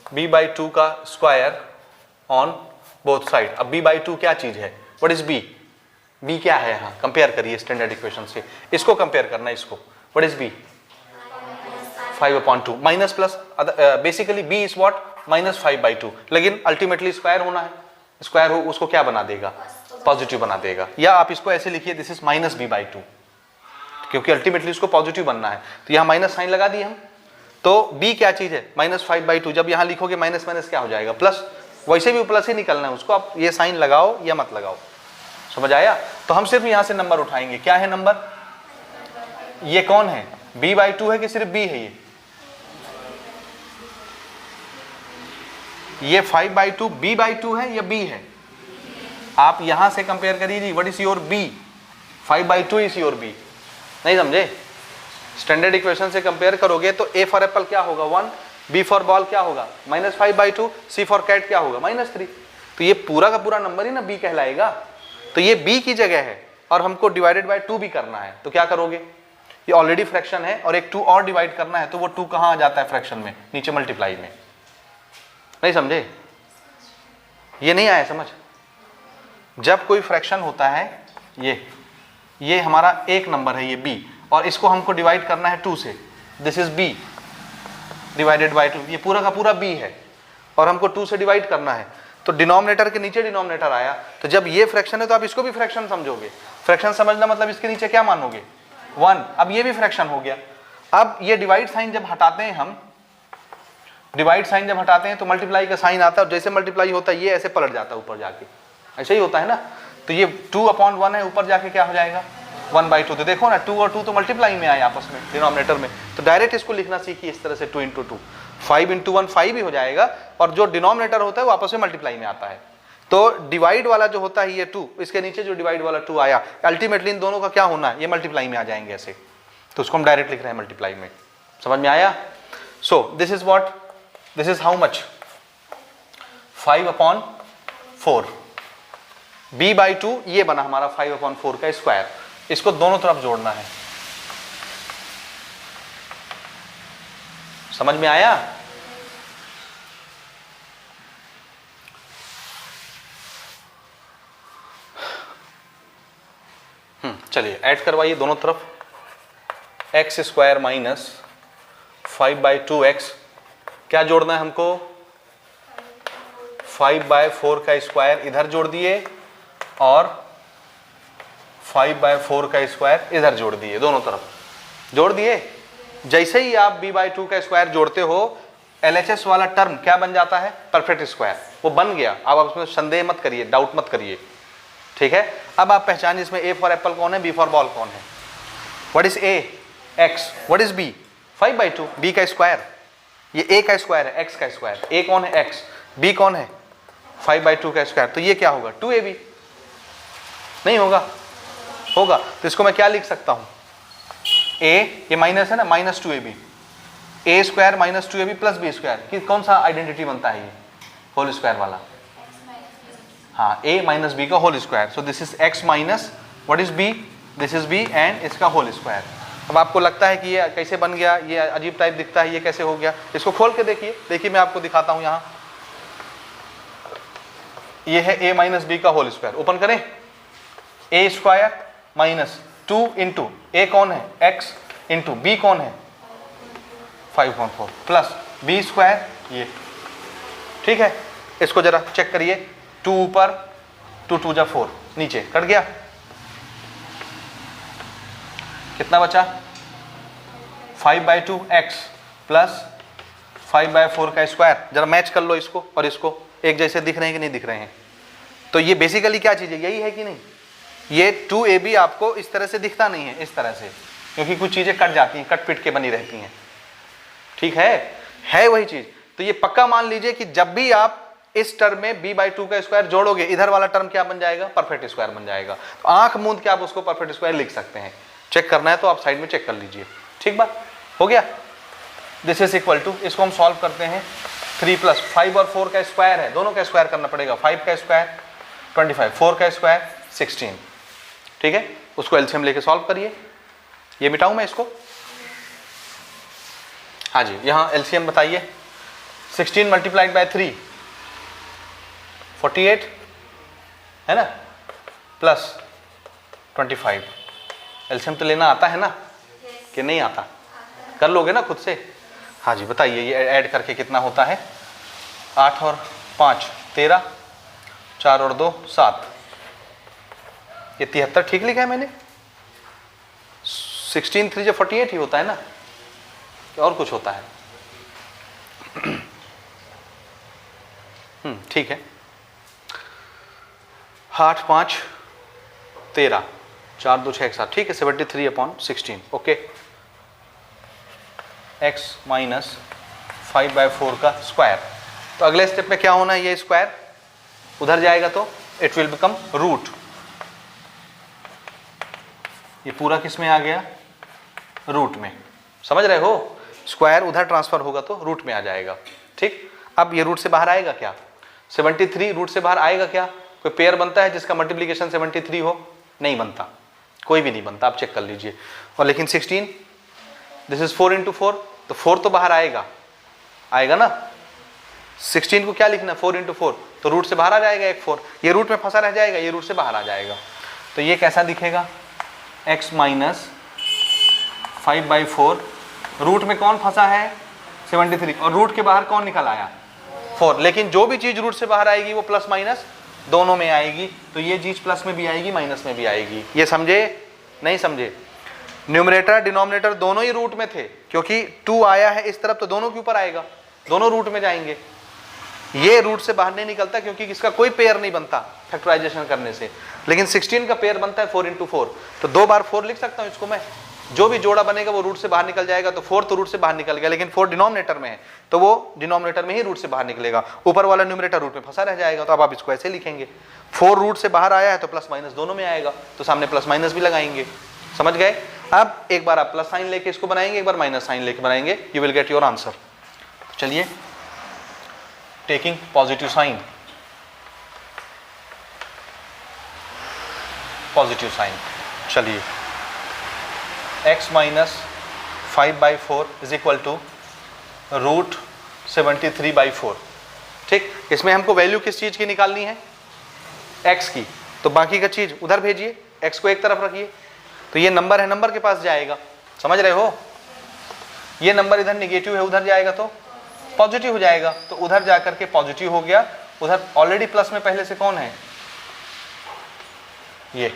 b/2 का स्क्वायर ऑन बोथ साइड। अब b/2 क्या चीज है? What is b? b क्या है? यहाँ कंपेयर करिए स्टैंडर्ड इक्वेशन से, इसको कंपेयर करना है इसको। What is b? 5/2 minus plus, basically b is what? -5/2। लेकिन अल्टीमेटली स्क्वायर होना है, स्क्वायर हो उसको क्या बना देगा? पॉजिटिव बना देगा। या आप इसको ऐसे लिखिए, दिस इज -b/2, क्योंकि अल्टीमेटली उसको पॉजिटिव बनना है। तो यहाँ माइनस साइन लगा दिए हम। तो b क्या चीज है? -5/2। जब यहाँ लिखोगे माइनस माइनस क्या हो जाएगा? प्लस। वैसे भी प्लस ही निकलना है उसको, आप ये साइन लगाओ या मत लगाओ। समझ आया? तो हम सिर्फ यहाँ से नंबर उठाएंगे। क्या है नंबर? ये कौन है? b/2 है कि सिर्फ b है? ये 5/2 b/2 है या b है? आप यहां से कंपेयर करिए। What is your b? 5/2 is your b। नहीं समझे? स्टैंडर्ड इक्वेशन से कंपेयर करोगे तो a फॉर एप्पल क्या होगा? 1, b फॉर बॉल क्या होगा? -5/2, c फॉर कैट क्या होगा? -3। तो ये पूरा का पूरा नंबर ही ना b कहलाएगा। तो ये b की जगह है और हमको डिवाइडेड बाय 2 भी करना है। तो क्या करोगे? ये ऑलरेडी फ्रैक्शन है और एक 2 और डिवाइड करना है, तो वो 2 कहाँ आ जाता है फ्रैक्शन में? नीचे मल्टीप्लाई में। नहीं समझे? ये नहीं आया समझ? जब कोई फ्रैक्शन होता है, ये हमारा एक नंबर है ये b, और इसको हमको डिवाइड करना है 2 से। This is b divided by 2। ये पूरा का पूरा b है और हमको 2 से डिवाइड करना है। तो डिनोमिनेटर के नीचे डिनोमिनेटर आया। तो जब ये फ्रैक्शन है तो आप इसको भी फ्रैक्शन समझोगे। फ्रैक्शन समझना मतलब इसके नीचे क्या मानोगे? 1। अब ये भी फ्रैक्शन हो गया। अब ये डिवाइड साइन जब हटाते हैं हम, डिवाइड साइन जब हटाते हैं तो मल्टीप्लाई का साइन आता है, और जैसे मल्टीप्लाई होता है ये ऐसे पलट जाता है ऊपर जाके, ऐसे ही होता है ना। तो ये 2/1 है, ऊपर जाके क्या हो जाएगा? 1/2। तो देखो ना 2 और 2 तो मल्टीप्लाई में आए आपस में डिनोमिनेटर में। तो डायरेक्ट इसको लिखना सीखिए इस तरह से, 2 × 2। 5 × 1 5 ही हो जाएगा, और जो डिनोमिनेटर होता है वो आपस में मल्टीप्लाई में आता है। तो डिवाइड वाला जो होता है ये 2, इसके नीचे जो डिवाइड वाला 2 आया, अल्टीमेटली इन दोनों का क्या होना है? ये मल्टीप्लाई में आ जाएंगे ऐसे। तो उसको हम डायरेक्ट लिख रहे हैं मल्टीप्लाई में। समझ में आया? सो this is what? This is how much? 5/4। b/2 ये बना हमारा 5/4 का स्क्वायर। इसको दोनों तरफ जोड़ना है। समझ में आया? चलिए ऐड करवाइए दोनों तरफ। x² - 5/2x क्या जोड़ना है हमको? 5/4 का स्क्वायर इधर जोड़ दिए और 5/4 का स्क्वायर इधर जोड़ दिए, दोनों तरफ जोड़ दिए। जैसे ही आप b/2 का स्क्वायर जोड़ते हो, LHS वाला टर्म क्या बन जाता है? Perfect square. वो बन गया। अब आप उसमें संदेह मत करिए, डाउट मत करिए, ठीक है। अब आप पहचानिए इसमें a फॉर एप्पल कौन है, b फॉर बॉल कौन है। What is a? x। What is b? 5/2, b का स्क्वायर, ये a का स्क्वायर है, x का स्क्वायर, a कौन है x, b कौन है 5/2 का स्क्वायर, तो ये क्या होगा 2ab, नहीं होगा, होगा, तो इसको मैं क्या लिख सकता हूं, a, ये माइनस है ना, -2ab, a square -2ab plus b square, कि कौन सा आइडेंटिटी बनता है ये होल स्क्वायर वाला, हाँ a माइनस b का whole square, so this is x minus what is b, this is b and इसका होल स्क्वायर। अब आपको लगता है कि ये कैसे बन गया, ये अजीब टाइप दिखता है, ये कैसे हो गया, इसको खोल के देखिए, देखिए मैं आपको दिखाता हूं यहाँ, ये है a माइनस बी का होल स्क्वायर, ओपन करें, a square minus 2 into a कौन है x इंटू b कौन है 5.4 प्लस b स्क्वायर, ये ठीक है, इसको जरा चेक करिए, 2 ऊपर 2 2 जा 4, नीचे कट गया, कितना बचा 5/2 x प्लस 5/4 का स्क्वायर, जरा मैच कर लो इसको और इसको, एक जैसे दिख रहे हैं कि नहीं दिख रहे हैं, तो ये बेसिकली क्या चीज़ है, यही है कि नहीं, ये 2ab आपको इस तरह से दिखता नहीं है, इस तरह से, क्योंकि कुछ चीज़ें कट जाती हैं, कट पिट के बनी रहती हैं, ठीक है वही चीज़, तो ये पक्का मान लीजिए कि जब भी आप इस टर्म में b/2 का स्क्वायर जोड़ोगे, इधर वाला टर्म क्या बन जाएगा, परफेक्ट स्क्वायर बन जाएगा, तो आंख मूंद के आप उसको परफेक्ट स्क्वायर लिख सकते हैं, चेक करना है तो आप साइड में चेक कर लीजिए, ठीक बात हो गया, दिस इज इक्वल टू, इसको हम सॉल्व करते हैं, 3 प्लस 5 और 4 का स्क्वायर है, दोनों का स्क्वायर करना पड़ेगा, 5 का स्क्वायर 25, 4 का स्क्वायर 16, ठीक है, उसको एलसीएम लेके सॉल्व करिए, ये मिटाऊं मैं इसको, हाँ जी, यहाँ एलसीएम बताइए, 16 मल्टीप्लाइड बाय 3 48 है ना, प्लस 25, एलसीएम तो लेना आता है ना, कि नहीं आता, कर लोगे ना खुद से, हाँ जी बताइए, ये ऐड करके कितना होता है, 8 और 5 13, 4 और 2 7, ये 73 ठीक लिखा है मैंने, 16 3 48 ही होता है ना, और कुछ होता है, ठीक है, 8 5 13, 4 2 6 7, ठीक है, 73/16, ओके, x माइनस 5/4 का स्क्वायर, तो अगले स्टेप में क्या होना है, ये स्क्वायर उधर जाएगा तो इट विल बिकम रूट, ये पूरा किस में आ गया, रूट में, समझ रहे हो, स्क्वायर उधर ट्रांसफर होगा तो रूट में आ जाएगा, ठीक, अब ये रूट से बाहर आएगा क्या, 73 रूट से बाहर आएगा क्या, कोई पेयर बनता है जिसका मल्टीप्लिकेशन 73 हो, नहीं बनता, कोई भी नहीं बनता, आप चेक कर लीजिए, और लेकिन 16 दिस इज 4 इंटू 4, तो 4 तो बाहर आएगा ना, 16 को क्या लिखना, 4 इंटू 4, तो रूट से बाहर आ जाएगा एक 4, ये रूट में फंसा रह जाएगा, ये रूट से बाहर आ जाएगा, तो ये कैसा दिखेगा, x माइनस 5/4, रूट में कौन फंसा है 73, और रूट के बाहर कौन निकल आया 4, लेकिन जो भी चीज रूट से बाहर आएगी वो प्लस माइनस दोनों में आएगी, तो ये चीज प्लस में भी आएगी माइनस में भी आएगी, ये समझे नहीं समझे, न्यूमरेटर डिनोमिनेटर दोनों ही रूट में थे, क्योंकि 2 आया है इस तरफ तो दोनों के ऊपर आएगा, दोनों रूट में जाएंगे, ये रूट से बाहर नहीं निकलता क्योंकि इसका कोई पेयर नहीं बनता फैक्टराइजेशन करने से, लेकिन 16 का पेयर बनता है 4 इंटू 4, तो 2 बार 4 लिख सकता हूँ इसको मैं, जो भी जोड़ा बनेगा वो रूट से बाहर निकल जाएगा, तो 4 तो रूट से बाहर निकल गया, लेकिन 4 डिनोमिनेटर में है तो वो डिनोमिनेटर में ही रूट से बाहर निकलेगा, ऊपर वाला न्यूमरेटर रूट में फंसा रह जाएगा, तो अब आप इसको ऐसे लिखेंगे, 4 रूट से बाहर आया है तो प्लस माइनस दोनों में आएगा, तो सामने प्लस माइनस भी लगाएंगे, समझ गए। अब एक बार आप प्लस साइन लेके इसको बनाएंगे, एक बार माइनस साइन लेके बनाएंगे, you will get your answer. चलिए, taking positive sign, positive sign, चलिए x minus 5/4 is equal to root 73/4, ठीक, इसमें हमको वैल्यू किस चीज की निकालनी है, x की, तो बाकी का चीज उधर भेजिए, x को एक तरफ रखिए, तो ये नंबर है, नंबर के पास जाएगा, समझ रहे हो, ये नंबर इधर निगेटिव है, उधर जाएगा तो पॉजिटिव हो जाएगा, तो उधर जाकर के पॉजिटिव हो गया, उधर ऑलरेडी प्लस में पहले से कौन है ये,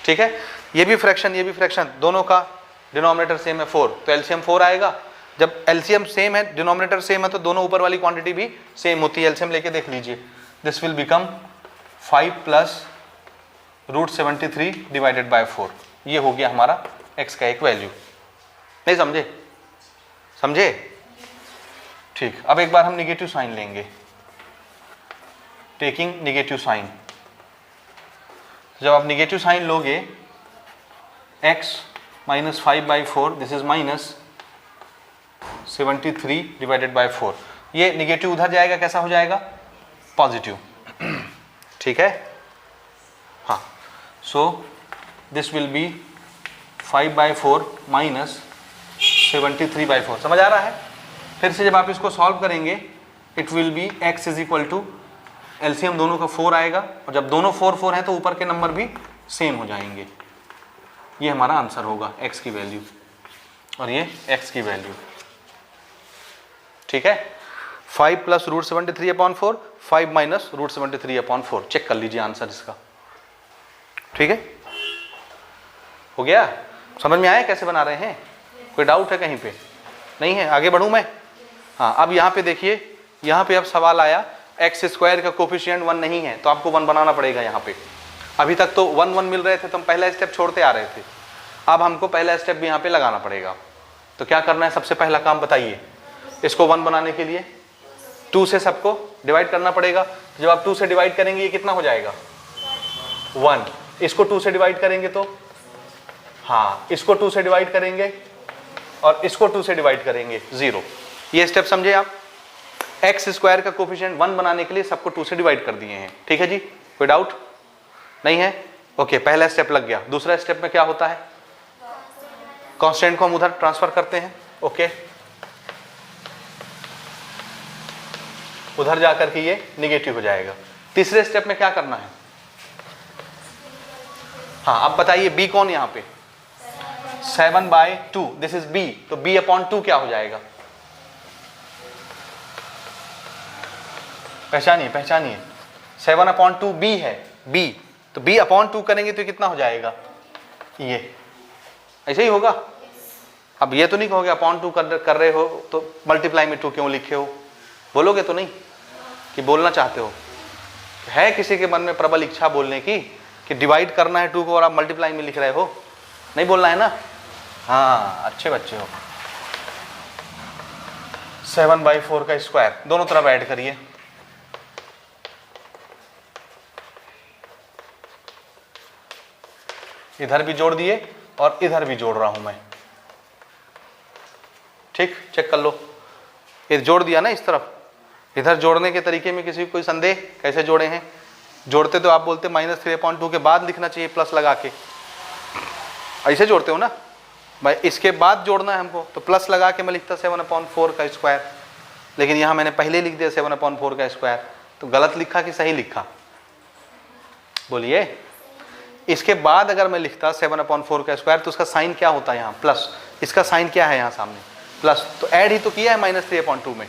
ठीक है, ये भी फ्रैक्शन ये भी फ्रैक्शन, दोनों का डिनोमिनेटर सेम है 4, तो एलसीएम 4 आएगा, जब एलसीएम सेम है डिनोमिनेटर सेम है तो दोनों ऊपर वाली क्वांटिटी भी सेम होती है, एलसीएम लेके देख लीजिए, this will become 5 plus root 73 divided by 4, ये हो गया हमारा x का एक वैल्यू, नहीं समझे, समझे? ठीक, अब एक बार हम निगेटिव साइन लेंगे, टेकिंग निगेटिव साइन। जब आप निगेटिव साइन लोगे, x minus 5/4, this is minus 73 divided by 4, ये निगेटिव उधर जाएगा, कैसा हो जाएगा? पॉजिटिव। ठीक है, हाँ, सो दिस विल बी 5/4 माइनस 73/4, समझ आ रहा है? फिर से जब आप इसको सॉल्व करेंगे, it will be x is equal to, LCM दोनों का 4 आएगा, और जब दोनों 4 4 हैं तो ऊपर के नंबर भी सेम हो जाएंगे। ये हमारा आंसर होगा x की वैल्यू, और ये x की वैल्यू। ठीक है, 5 प्लस √73/4, 5 माइनस √73/4, चेक कर लीजिए आंसर इसका। ठीक है, हो गया? समझ में आया कैसे बना रहे हैं? कोई डाउट है कहीं पे? नहीं है? आगे बढ़ूं मैं? हाँ, अब यहाँ पे देखिए, यहाँ पे अब सवाल आया एक्स स्क्वायर का कोफिशिएंट 1 नहीं है, तो आपको 1 बनाना पड़ेगा यहाँ पे। अभी तक तो 1 1 मिल रहे थे तो हम पहला स्टेप छोड़ते आ रहे थे, अब हमको पहला स्टेप भी यहाँ पे लगाना पड़ेगा। तो क्या करना है? सबसे पहला काम बताइए, इसको 1 बनाने के लिए 2 से सबको डिवाइड करना पड़ेगा। तो जब आप 2 से डिवाइड करेंगे, ये कितना हो जाएगा? 1। इसको 2 से डिवाइड करेंगे तो, हाँ, इसको 2 से डिवाइड करेंगे और इसको 2 से डिवाइड करेंगे, 0। ये स्टेप समझे आप? एक्स स्क्वायर का कोफिशिएंट 1 बनाने के लिए सबको 2 से डिवाइड कर दिए हैं। ठीक है जी, कोई डाउट नहीं है? ओके, पहला स्टेप लग गया। दूसरा स्टेप में क्या होता है? कांस्टेंट को हम उधर ट्रांसफर करते हैं। ओके, उधर जाकर के ये निगेटिव हो जाएगा। तीसरे स्टेप में क्या करना है? हाँ, अब बताइए b कौन यहाँ पे? 7/2, दिस इज b, तो b/2 क्या हो जाएगा? पहचानिए पहचानिए, 7/2 b है, b, तो b/2 करेंगे तो कितना हो जाएगा? ये ऐसे ही होगा। अब ये तो नहीं कहोगे अपॉन 2 कर रहे हो तो मल्टीप्लाई में 2 क्यों लिखे हो, बोलोगे तो नहीं कि बोलना चाहते हो? है किसी के मन में प्रबल इच्छा बोलने की कि डिवाइड करना है 2 को और आप मल्टीप्लाई में लिख रहे हो? नहीं बोलना है ना? हाँ, अच्छे बच्चे हो। 7/4 का स्क्वायर दोनों तरफ ऐड करिए, इधर भी जोड़ दिए और इधर भी जोड़ रहा हूं मैं। ठीक, चेक कर लो, ये जोड़ दिया ना इस तरफ। इधर जोड़ने के तरीके में किसी को कोई संदेह? कैसे जोड़े हैं? जोड़ते तो आप बोलते -3/2 के बाद लिखना चाहिए प्लस लगा के, ऐसे जोड़ते हो ना भाई, इसके बाद जोड़ना है हमको, तो प्लस लगा के मैं लिखता 7/4 का स्क्वायर, लेकिन यहाँ मैंने पहले लिख दिया 7/4 का स्क्वायर। तो गलत लिखा कि सही लिखा? बोलिए। इसके बाद अगर मैं लिखता 7/4 का स्क्वायर तो उसका साइन क्या होता है यहाँ? प्लस। इसका साइन क्या है यहाँ सामने? प्लस। तो ऐड ही तो किया है -3/2 में।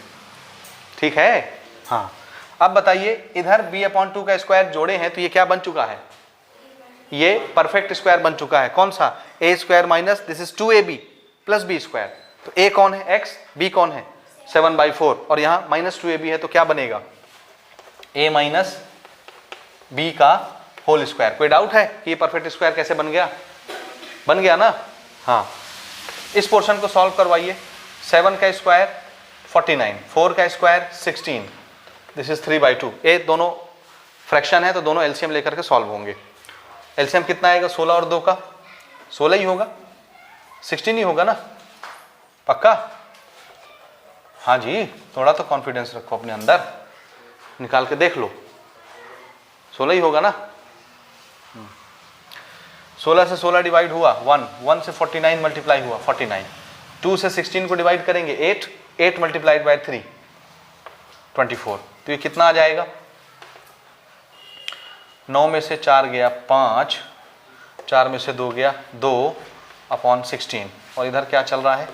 ठीक है, हाँ। अब बताइए, इधर b/2 का स्क्वायर जोड़े हैं तो ये क्या बन चुका है? ये परफेक्ट स्क्वायर बन चुका है। कौन सा? a² minus this is 2ab plus b square. तो a कौन है? x, b कौन है? 7/4, और यहाँ -2ab है, तो क्या बनेगा? a माइनस b का होल स्क्वायर। कोई डाउट है कि ये परफेक्ट स्क्वायर कैसे बन गया? बन गया ना? हाँ, इस पोर्शन को सॉल्व करवाइए। 7 का स्क्वायर 49, 4 का स्क्वायर 16, दिस इज 3/2। ये दोनों फ्रैक्शन है तो दोनों एलसीएम लेकर के सॉल्व होंगे। एलसीएम कितना आएगा? 16 और 2 का 16 ही होगा, 16 ही होगा ना? पक्का? हाँ जी, थोड़ा तो कॉन्फिडेंस रखो अपने अंदर, निकाल के देख लो, 16 ही होगा ना? 16 से 16 डिवाइड हुआ 1, 1 से 49 मल्टीप्लाई हुआ 49, 2 से 16 को डिवाइड करेंगे 8, 8 मल्टीप्लाइड बाय 3 24। तो ये कितना आ जाएगा? 9 में से 4 गया 5, 4 में से 2 गया 2/16, और इधर क्या चल रहा है?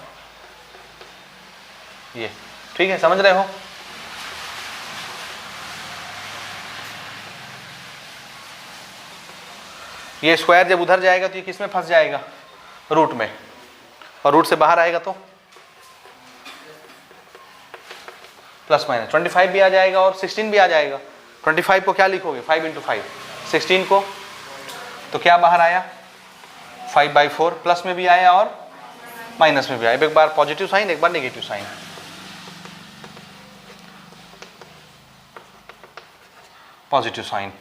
ये। ठीक है, समझ रहे हो? ये स्क्वायर जब उधर जाएगा तो ये किस में फंस जाएगा? रूट में, और रूट से बाहर आएगा तो प्लस माइनस 25 भी आ जाएगा और 16 भी आ जाएगा। 25 को क्या लिखोगे? 5 × 5, 16 को, तो क्या बाहर आया? 5/4, प्लस में भी आया और माइनस में भी आए, एक बार पॉजिटिव साइन एक बार negative sign. Positive sign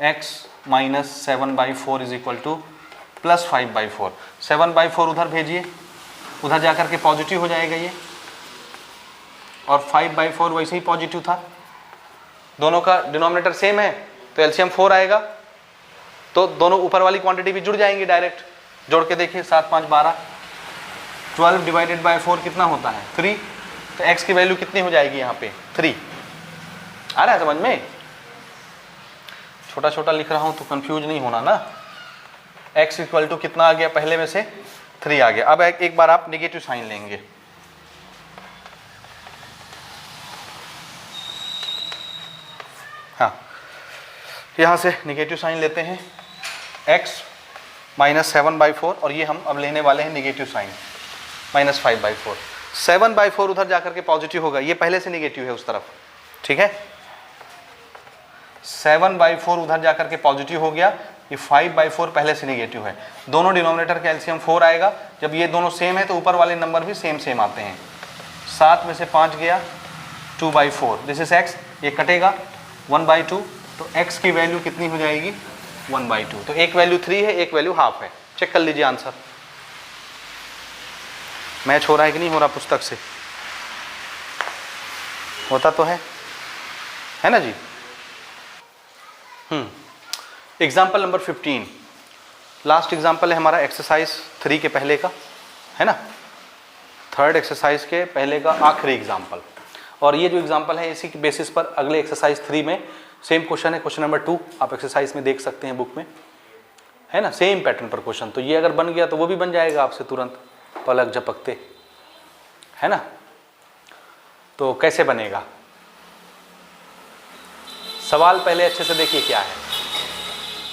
x minus 7/4 is equal to plus 5/4। 7/4 उधर भेजिए, उधर जाकर के पॉजिटिव हो जाएगा ये, और 5/4 वैसे ही पॉजिटिव था। दोनों का डिनोमिनेटर सेम है तो एलसीएम 4 आएगा, तो दोनों ऊपर वाली क्वांटिटी भी जुड़ जाएंगी डायरेक्ट। जोड़ के देखिए 7 5 12, 12 डिवाइडेड बाय 4 कितना होता है 3। तो x की वैल्यू कितनी हो जाएगी यहाँ पे 3। आ रहा है समझ में? छोटा छोटा लिख रहा हूँ तो कंफ्यूज नहीं होना ना। x इक्वल टू कितना आ गया, पहले में से 3 आ गया। अब एक बार आप नेगेटिव साइन लेंगे, हाँ यहाँ से नेगेटिव साइन लेते हैं, x माइनस 7/4, और ये हम अब लेने वाले हैं नेगेटिव साइन माइनस 5/4। 7/4 उधर जाकर के पॉजिटिव होगा, ये पहले से नेगेटिव है उस तरफ, ठीक है। 7/4 उधर जाकर के पॉजिटिव हो गया, ये 5/4 पहले से नेगेटिव है। दोनों डिनोमिनेटर का एलसीएम 4 आएगा। जब ये दोनों सेम है तो ऊपर वाले नंबर भी सेम सेम आते हैं। 7 में से 5 गया 2/4, दिस इज x, ये कटेगा 1/2, तो x की वैल्यू कितनी हो जाएगी 1/2। तो एक वैल्यू 3 है, एक वैल्यू हाफ है। चेक कर लीजिए आंसर, मैच हो रहा है कि नहीं हो रहा पुस्तक से, होता तो है ना जी। एग्जाम्पल नंबर 15, लास्ट एग्जाम्पल है हमारा एक्सरसाइज 3 के पहले का, है ना, थर्ड एक्सरसाइज के पहले का आखिरी एग्जाम्पल। और ये जो एग्जाम्पल है इसी के बेसिस पर अगले एक्सरसाइज 3 में सेम क्वेश्चन है, क्वेश्चन नंबर 2 आप एक्सरसाइज में देख सकते हैं बुक में, है ना, सेम पैटर्न पर क्वेश्चन। तो ये अगर बन गया तो वो भी बन जाएगा आपसे तुरंत पलक झपकते, है ना। तो कैसे बनेगा, सवाल पहले अच्छे से देखिए क्या है।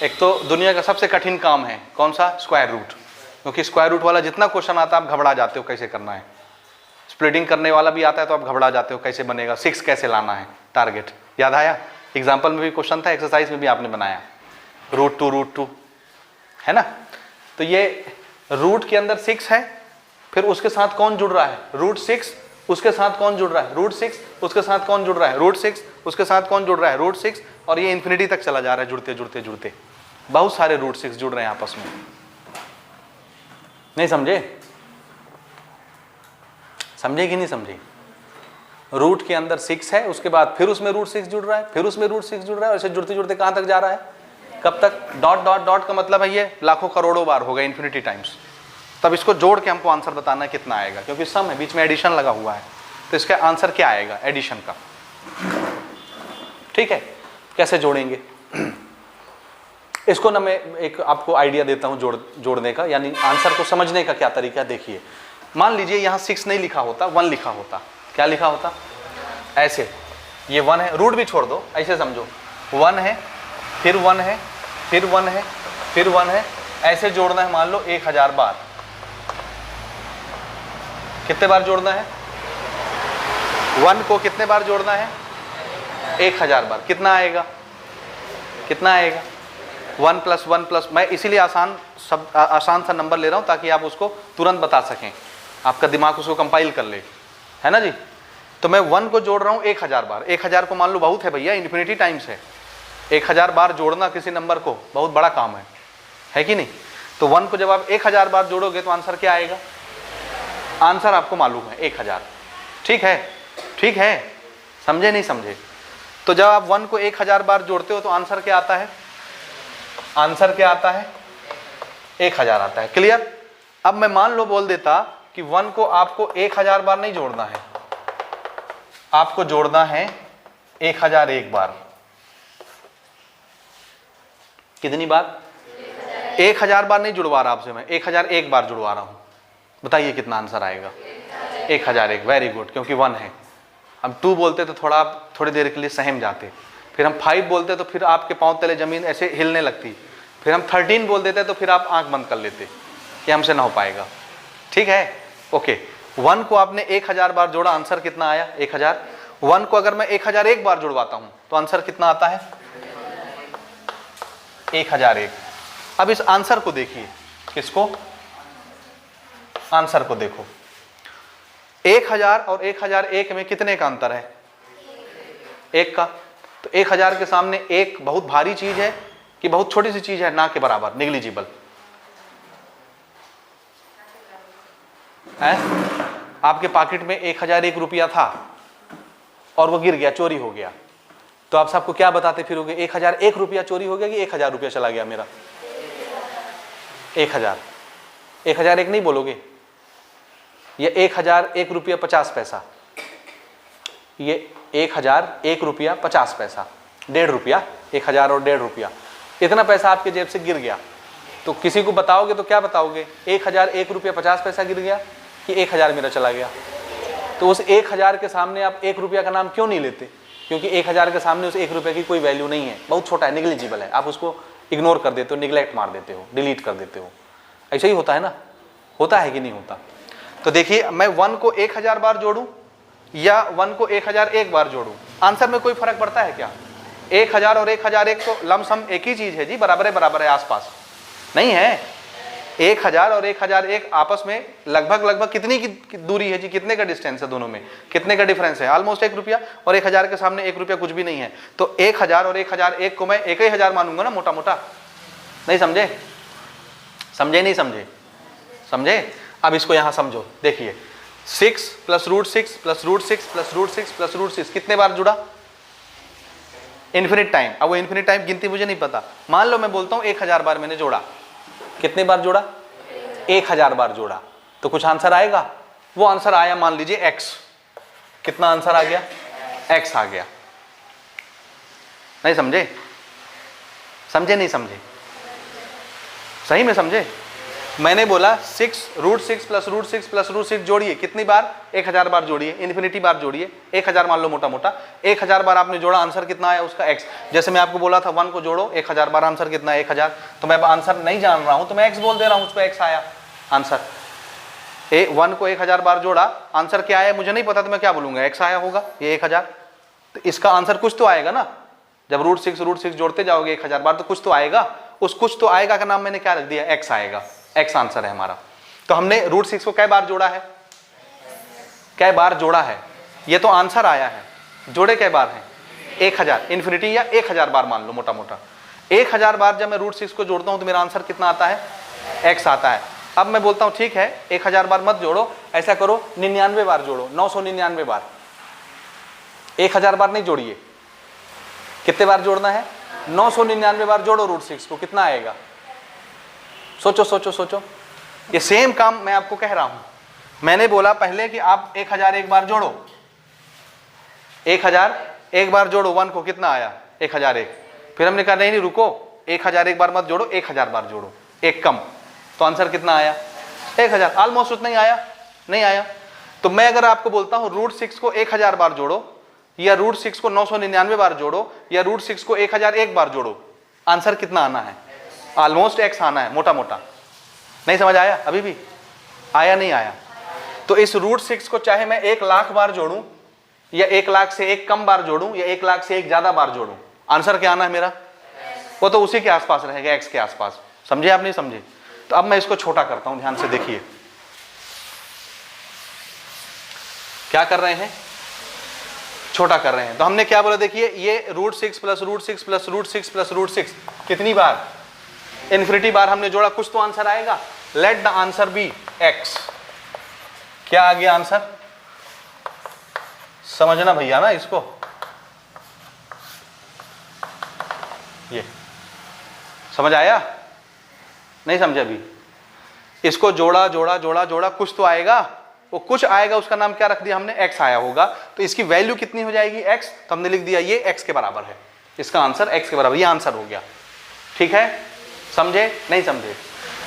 एक तो दुनिया का सबसे कठिन काम है कौन सा, स्क्वायर रूट, क्योंकि स्क्वायर रूट वाला जितना क्वेश्चन आता है आप घबरा जाते हो कैसे करना है। स्प्लिटिंग करने वाला भी आता है तो आप घबरा जाते हो कैसे बनेगा, 6 कैसे लाना है टारगेट, याद आया। एग्जाम्पल में भी क्वेश्चन था, एक्सरसाइज में भी आपने बनाया, √2 है ना। तो ये रूट के अंदर 6 है, फिर उसके साथ कौन जुड़ रहा है, √6, उसके साथ कौन जुड़ रहा है √6, उसके साथ कौन जुड़ रहा है √6, उसके साथ कौन जुड़ रहा है √6, और ये इन्फिनिटी तक चला जा रहा है जुड़ते जुड़ते जुड़ते, बहुत सारे √6 जुड़ रहे हैं आपस में। नहीं समझे, समझे कि नहीं समझे। रूट के अंदर 6 है, उसके बाद फिर उसमें √6 जुड़ रहा है, फिर उसमें √6 जुड़ रहा है, ऐसे जुड़ते जुड़ते कहां तक जा रहा है, कब तक, डॉट डॉट डॉट का मतलब है ये लाखों करोड़ों बार होगा, इन्फिनिटी टाइम्स। तब इसको जोड़ के हमको आंसर बताना है कितना आएगा, क्योंकि सम है, बीच में एडिशन लगा हुआ है, तो इसका आंसर क्या आएगा एडिशन का, ठीक है। कैसे जोड़ेंगे इसको ना, मैं एक आपको आइडिया देता हूं जोड़ने का, यानी आंसर को समझने का क्या तरीका। देखिए मान लीजिए यहाँ 6 नहीं लिखा होता, 1 लिखा होता, क्या लिखा होता, ऐसे, ये 1 है, रूट भी छोड़ दो, ऐसे समझो 1 है, फिर 1 है, फिर 1 है, फिर 1 है, ऐसे जोड़ना है मान लो 1000 बार। कितने बार जोड़ना है, 1 को कितने बार जोड़ना है, 1000 बार। कितना आएगा, कितना आएगा, 1 + 1 +, मैं इसीलिए आसान सा नंबर ले रहा हूं ताकि आप उसको तुरंत बता सकें, आपका दिमाग उसको कंपाइल कर ले, है ना जी। तो मैं 1 को जोड़ रहा हूं 1000 बार, 1000 को मान लो बहुत है भैया, इन्फिनिटी टाइम्स है, 1000 बार जोड़ना किसी नंबर को बहुत बड़ा काम है कि नहीं। तो 1 को जब आप 1000 बार जोड़ोगे तो आंसर क्या आएगा, आंसर आपको मालूम है 1000, ठीक है, ठीक है, समझे नहीं समझे। तो जब आप 1 को 1000 बार जोड़ते हो तो आंसर क्या आता है, आंसर क्या आता है 1000 आता है, क्लियर। अब मैं मान लो बोल देता कि 1 को आपको 1000 बार नहीं जोड़ना है, आपको जोड़ना है 1001 बार। कितनी बार, 1000 बार नहीं जुड़वा रहा आपसे मैं, 1001 बार जुड़वा रहा हूं। बताइए कितना आंसर आएगा, 1001, वेरी गुड, क्योंकि 1 है। हम 2 बोलते तो थोड़ा आप थोड़ी देर के लिए सहम जाते, फिर हम 5 बोलते तो फिर आपके पांव तले जमीन ऐसे हिलने लगती, फिर हम 13 बोल देते तो फिर आप आंख बंद कर लेते कि हमसे ना हो पाएगा, ठीक है, ओके। 1 को आपने 1000 बार जोड़ा, आंसर कितना आया 1000। 1 को अगर मैं 1001 बार जुड़वाता हूं तो आंसर कितना आता है 1001। अब इस आंसर को देखिए, किसको, आंसर को देखो, 1000 और 1001 में कितने का अंतर है? 1 का। तो 1000 के सामने 1 बहुत भारी चीज है कि बहुत छोटी सी चीज है? ना के बराबर, निग्लिजिबल है। आपके पॉकेट में 1001 रुपया था और वो गिर गया, चोरी हो गया, तो आप सबको क्या बताते फिरोगे? 1001 रुपया चोरी हो गया कि 1000 रुपया चला गया मेरा? 1000। 1001 नहीं बोलोगे? ये 1001 रुपया 50 पैसा, ये 1001 रुपया 50 पैसा, 1.5 रुपया, 1000 और 1.5 रुपया, इतना पैसा आपके जेब से गिर गया। तो किसी को बताओगे तो क्या बताओगे? 1001 रुपया 50 पैसा गिर गया कि 1000 मेरा चला गया? तो उस 1000 के सामने आप 1 रुपया का नाम क्यों नहीं लेते? क्योंकि 1000 के सामने उस 1 रुपये की कोई वैल्यू नहीं है, बहुत छोटा है, निग्लिजिबल है। आप उसको इग्नोर कर देते हो, निग्लेक्ट मार देते हो, डिलीट कर देते हो। ऐसा ही होता है ना? होता है कि नहीं होता? तो देखिए, मैं 1 को 1000 बार जोड़ूं या 1 को 1001 बार जोड़ूं, आंसर में कोई फर्क पड़ता है क्या? 1000 और 1001 तो लमसम एक ही चीज है जी, बराबर है आसपास नहीं है। 1000 और 1001 आपस में लगभग कितनी की दूरी है जी? कितने का डिस्टेंस है दोनों में? कितने का डिफरेंस है? ऑलमोस्ट 1 रुपया। और 1000 के सामने 1 रुपया कुछ भी नहीं है। तो 1000 और 1001 को मैं 1000 मानूंगा ना, मोटा मोटा। नहीं समझे? समझे नहीं समझे? समझे? अब इसको यहां समझो, देखिए 6 + √6 + √6 + √6 + √6 कितने बार जुड़ा? Infinite time. अब वो इन्फिनिट टाइम गिनती मुझे नहीं पता, मान लो मैं बोलता हूं 1000 बार मैंने जोड़ा। कितने बार जोड़ा? 1000 बार जोड़ा। तो कुछ आंसर आएगा? वो आंसर आया, मान लीजिए x। कितना आंसर आ गया? x आ गया। नहीं समझे? समझे नहीं समझे? सही में समझे? मैंने बोला 6 √6 + √6 + √6 जोड़िए, कितनी बार? 1000 बार जोड़िए, इन्फिनिटी बार जोड़िए। 1000 मान लो मोटा मोटा, 1000 बार आपने जोड़ा, आंसर कितना आया उसका? x। जैसे मैं आपको बोला था 1 को जोड़ो 1000 बार, आंसर कितना है? 1000। तो मैं अब आंसर नहीं जान रहा हूं तो मैं x बोल दे रहा हूं, उस पर x आया आंसर। 1 को 1000 बार जोड़ा, आंसर क्या आया मुझे नहीं पता, तो मैं क्या बोलूंगा? x आया होगा, ये 1000। तो इसका आंसर कुछ तो आएगा ना, जब √6 जोड़ते जाओगे 1000 बार तो कुछ तो आएगा। उस कुछ तो आएगा का नाम मैंने क्या रख दिया? x आएगा। x आंसर है हमारा। तो हमने √6 को कै बार जोड़ा है? कै बार जोड़ा है? ये तो आंसर आया है, जोड़े कै बार हैं? 1000, इन्फिनिटी या 1000 बार मान लो मोटा मोटा। 1000 बार जब मैं √6 को जोड़ता हूं तो मेरा आंसर कितना आता है? x आता है। अब मैं बोलता हूं ठीक है 1000 बार मत जोड़ो, ऐसा करो 99 बार जोड़ो, 999 बार। 1000 बार नहीं जोड़िए, कितने बार जोड़ना है? 999 बार जोड़ो √6 को, कितना आएगा? सोचो सोचो सोचो। ये सेम काम मैं आपको कह रहा हूं। मैंने बोला पहले कि आप 1001 बार जोड़ो, 1001 बार जोड़ो, 1 को कितना आया? 1001। फिर हमने कहा नहीं रुको, 1001 बार मत जोड़ो, 1000 बार जोड़ो, एक कम। तो आंसर कितना आया? 1000। ऑलमोस्ट उतना ही आया, नहीं आया? तो मैं अगर आपको बोलता हूं √6 को 1000 बार जोड़ो या √6 को 999 बार जोड़ो या √6 को 1001 बार जोड़ो, आंसर कितना आना है? ऑलमोस्ट x आना है, मोटा मोटा। नहीं समझ आया? अभी भी आया नहीं आया? तो इस √6 को चाहे मैं 1 लाख बार जोड़ूं या 1 लाख से 1 कम बार जोड़ूं या 1 लाख से 1 ज्यादा बार जोड़ूं, आंसर क्या आना है मेरा? वो तो उसी के आसपास रहेगा, x के आसपास। समझे आप? नहीं समझे? तो अब मैं इसको छोटा करता हूं, ध्यान से देखिए क्या कर रहे हैं, छोटा कर रहे हैं। तो हमने क्या बोला, देखिए ये √6 + √6 + √6 + √6 कितनी बार? इन्फिनिटी बार हमने जोड़ा, कुछ तो आंसर आएगा। Let the answer be x। क्या आ गया आंसर? समझना भैया ना इसको, ये समझ आया? नहीं समझे अभी? इसको जोड़ा जोड़ा जोड़ा जोड़ा, कुछ तो आएगा, वो कुछ आएगा, उसका नाम क्या रख दिया हमने? x आया होगा। तो इसकी वैल्यू कितनी हो जाएगी? x। तो हमने लिख दिया ये x के बराबर है, इसका आंसर x के बराबर, ये आंसर हो गया। ठीक है? समझे? नहीं समझे?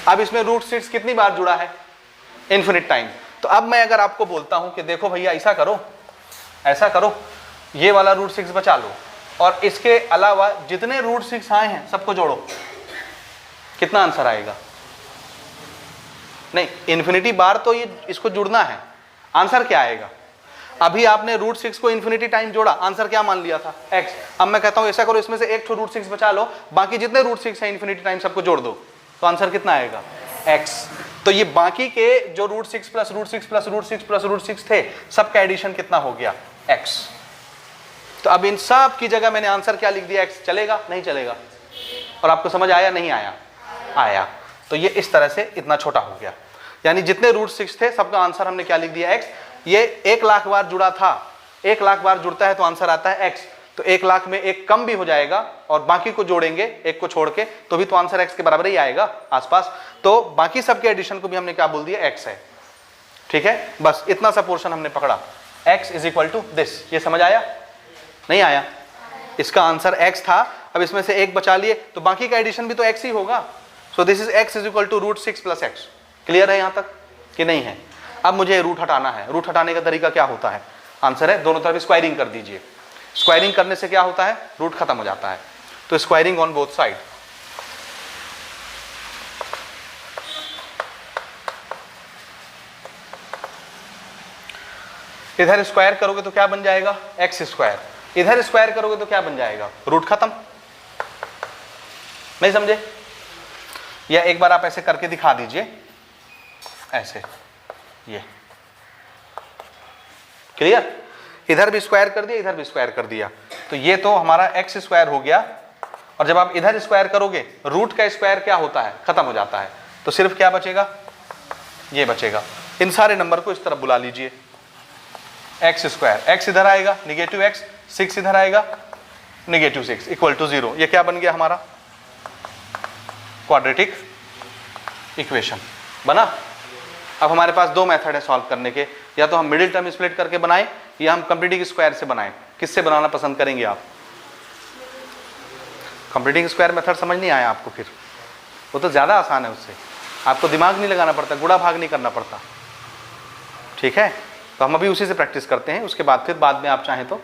अब इसमें √6 कितनी बार जुड़ा है? Infinite time. तो अब मैं अगर आपको बोलता हूं कि देखो भैया ऐसा करो, ऐसा करो, ये वाला √6 बचा लो और इसके अलावा जितने √6 आए हैं सबको जोड़ो, कितना आंसर आएगा? नहीं, इन्फिनिटी बार तो ये इसको जुड़ना है, आंसर क्या आएगा? अभी आपने √6 को इन्फिनिटी टाइम जोड़ा, आंसर क्या मान लिया था? x। अब मैं कहता हूं ऐसा करो, इसमें से एक तो √6 बचा लो, बाकी जितने √6 है इन्फिनिटी टाइम सबको जोड़ दो, तो आंसर कितना आएगा? x। तो ये बाकी के जो √6 प्लस √6 प्लस √6 प्लस √6 थे, सबका एडिशन कितना हो गया? x। तो अब इन सब की जगह मैंने आंसर क्या लिख दिया? x। चलेगा? नहीं चलेगा? और आपको समझ आया नहीं आया? आया। तो ये इस तरह से इतना छोटा हो गया, यानी जितने √6 थे सबका आंसर हमने क्या लिख दिया? x। ये 1 लाख बार जुड़ा था, 1 लाख बार जुड़ता है तो आंसर आता है x। तो 1 लाख में एक कम भी हो जाएगा और बाकी को जोड़ेंगे एक को छोड़ के, तो भी तो आंसर x के बराबर ही आएगा आसपास। तो बाकी सबके एडिशन को भी हमने क्या बोल दिया? x है। ठीक है, बस इतना सा पोर्शन हमने पकड़ा, x is equal to this. ये समझ आया? नहीं आया? इसका आंसर x था, अब इसमें से एक बचा लिए तो बाकी का एडिशन भी तो x ही होगा। So this is x is equal to √6 plus x। Clear है यहां तक कि नहीं है? अब मुझे रूट हटाना है। रूट हटाने का तरीका क्या होता है? आंसर है दोनों तरफ स्क्वायरिंग कर दीजिए। स्क्वायरिंग करने से क्या होता है? रूट खत्म हो जाता है। तो स्क्वायरिंग ऑन बोथ साइड। इधर स्क्वायर करोगे तो क्या बन जाएगा? X square. इधर स्क्वायर करोगे तो क्या बन जाएगा? रूट खत्म। नहीं समझे? या एक बार आप ऐसे करके दिखा दीजिए, ऐसे, ये क्लियर? इधर भी स्क्वायर कर दिया, इधर भी स्क्वायर कर दिया, तो ये तो हमारा एक्स स्क्वायर हो गया। और जब आप इधर स्क्वायर करोगे, रूट का स्क्वायर क्या होता है? खत्म हो जाता है। तो सिर्फ क्या बचेगा? ये बचेगा। इन सारे नंबर को इस तरफ बुला लीजिए, एक्स स्क्वायर, एक्स इधर आएगा निगेटिव एक्स, 6 इधर आएगा निगेटिव 6 इक्वल टू 0। ये क्या बन गया हमारा? क्वाड्रेटिक इक्वेशन बना। अब हमारे पास दो मेथड है सॉल्व करने के, या तो हम मिडिल टर्म स्प्लिट करके बनाएं या हम कंप्लीटिंग स्क्वायर से बनाएं। किससे बनाना पसंद करेंगे आप? कंप्लीटिंग स्क्वायर मेथड समझ नहीं आया आपको? फिर वो तो ज़्यादा आसान है, उससे आपको दिमाग नहीं लगाना पड़ता, गुड़ा भाग नहीं करना पड़ता। ठीक है, तो हम अभी उसी से प्रैक्टिस करते हैं, उसके बाद फिर बाद में आप चाहें तो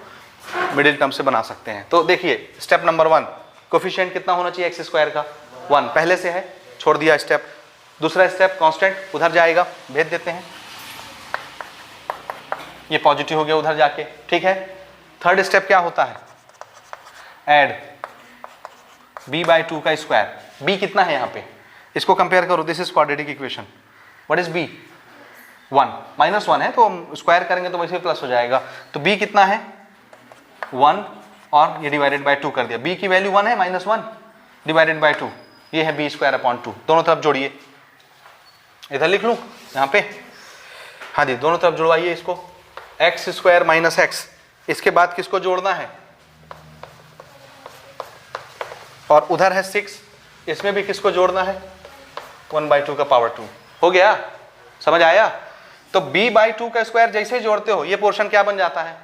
मिडिल टर्म से बना सकते हैं। तो देखिए स्टेप नंबर 1, कोफिशिएंट कितना होना चाहिए एक्स स्क्वायर का? 1 पहले से है, छोड़ दिया स्टेप। दूसरा स्टेप कांस्टेंट उधर जाएगा, भेज देते हैं, ये पॉजिटिव हो गया उधर जाके। ठीक है, थर्ड स्टेप क्या होता है? ऐड b/2 का स्क्वायर। b कितना है यहाँ पे? इसको कंपेयर करो, this is quadratic equation. What is b? 1 -1 है, तो हम स्क्वायर करेंगे तो वैसे प्लस हो जाएगा। तो b कितना है? 1 और ये डिवाइडेड बाय 2 कर दिया। b की वैल्यू 1 है, -1 डिवाइडेड बाय 2, ये है b²/2। दोनों तरफ जोड़िए, इधर लिख लूँ यहाँ पे? हाँ जी, दोनों तरफ जुड़वाइए इसको। x² - x, इसके बाद किसको जोड़ना है? और उधर है 6, इसमें भी किसको जोड़ना है? 1/2 का पावर 2। हो गया? समझ आया? तो b/2 का स्क्वायर जैसे ही जोड़ते हो, ये पोर्शन क्या बन जाता है?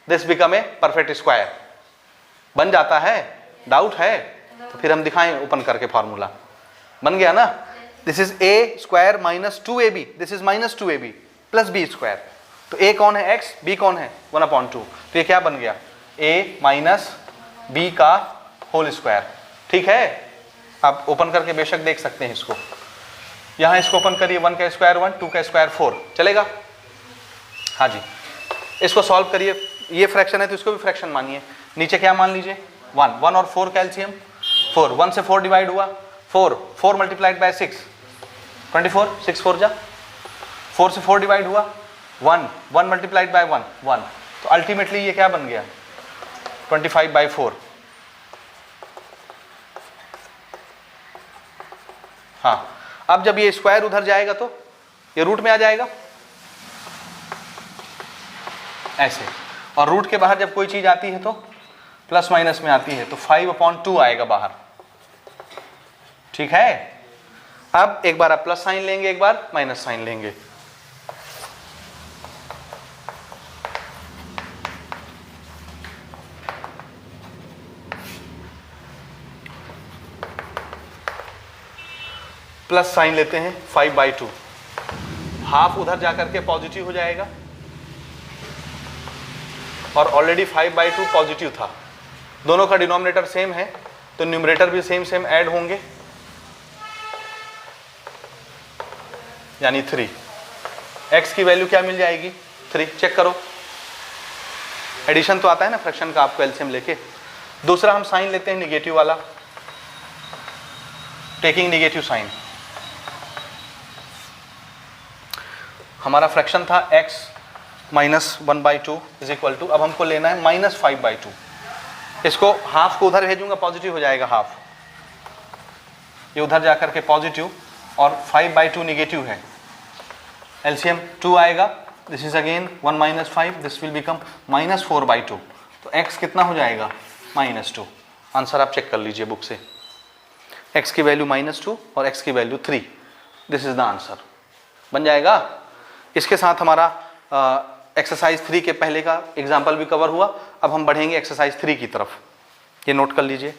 This become a perfect square बन जाता है। डाउट है तो फिर हम दिखाएं ओपन करके फॉर्मूला। बन गया ना? This is a² - 2ab, this is -2ab plus b²। तो a कौन है? x, b कौन है? 1/2। तो ये क्या बन गया? a - b का होल स्क्वायर। ठीक है, आप ओपन करके बेशक देख सकते हैं इसको। यहाँ इसको ओपन करिए, 1 का स्क्वायर 1, 2 का स्क्वायर 4, चलेगा? हाँ जी, इसको सॉल्व करिए। ये फ्रैक्शन है तो इसको भी फ्रैक्शन मानिए। नीचे क्या मान लीजिए? 1 और 4 कैल्शियम, 4, 1 से 4 डिवाइड हुआ, 4 मल्टीप्लाइड बाय 6 24, 6 4 जा, 4 से 4 डिवाइड हुआ 1 मल्टीप्लाइड बाय 1। तो अल्टीमेटली ये क्या बन गया? 25/4। हाँ, अब जब ये स्क्वायर उधर जाएगा तो ये रूट में आ जाएगा ऐसे, और रूट के बाहर जब कोई चीज आती है तो प्लस माइनस में आती है, तो 5/2 आएगा बाहर। ठीक है, अब एक बार आप प्लस साइन लेंगे, एक बार माइनस साइन लेंगे। प्लस साइन लेते हैं 5/2, हाफ उधर जाकर के पॉजिटिव हो जाएगा, और ऑलरेडी 5/2 पॉजिटिव था। दोनों का डिनोमिनेटर सेम है तो न्यूमरेटर भी सेम ऐड होंगे, यानी 3। x की वैल्यू क्या मिल जाएगी? 3। चेक करो, एडिशन तो आता है ना फ्रैक्शन का आपको एलसीएम लेके। दूसरा हम साइन लेते हैं निगेटिव वाला, टेकिंग निगेटिव साइन। हमारा फ्रैक्शन था x minus 1/2 is equal to, अब हमको लेना है माइनस 5/2। इसको हाफ को उधर भेजूंगा, पॉजिटिव हो जाएगा हाफ, ये उधर जाकर के पॉजिटिव, और 5/2 निगेटिव है, एलसीएम 2 आएगा, this is again 1 minus 5, this will become minus 4/2, तो x कितना हो जाएगा -2। आंसर आप चेक कर लीजिए बुक से, x की वैल्यू -2 और x की value 3, this is the answer, बन जाएगा। इसके साथ हमारा एक्सरसाइज 3 के पहले का एग्जाम्पल भी कवर हुआ। अब हम बढ़ेंगे एक्सरसाइज 3 की तरफ, ये नोट कर लीजिए।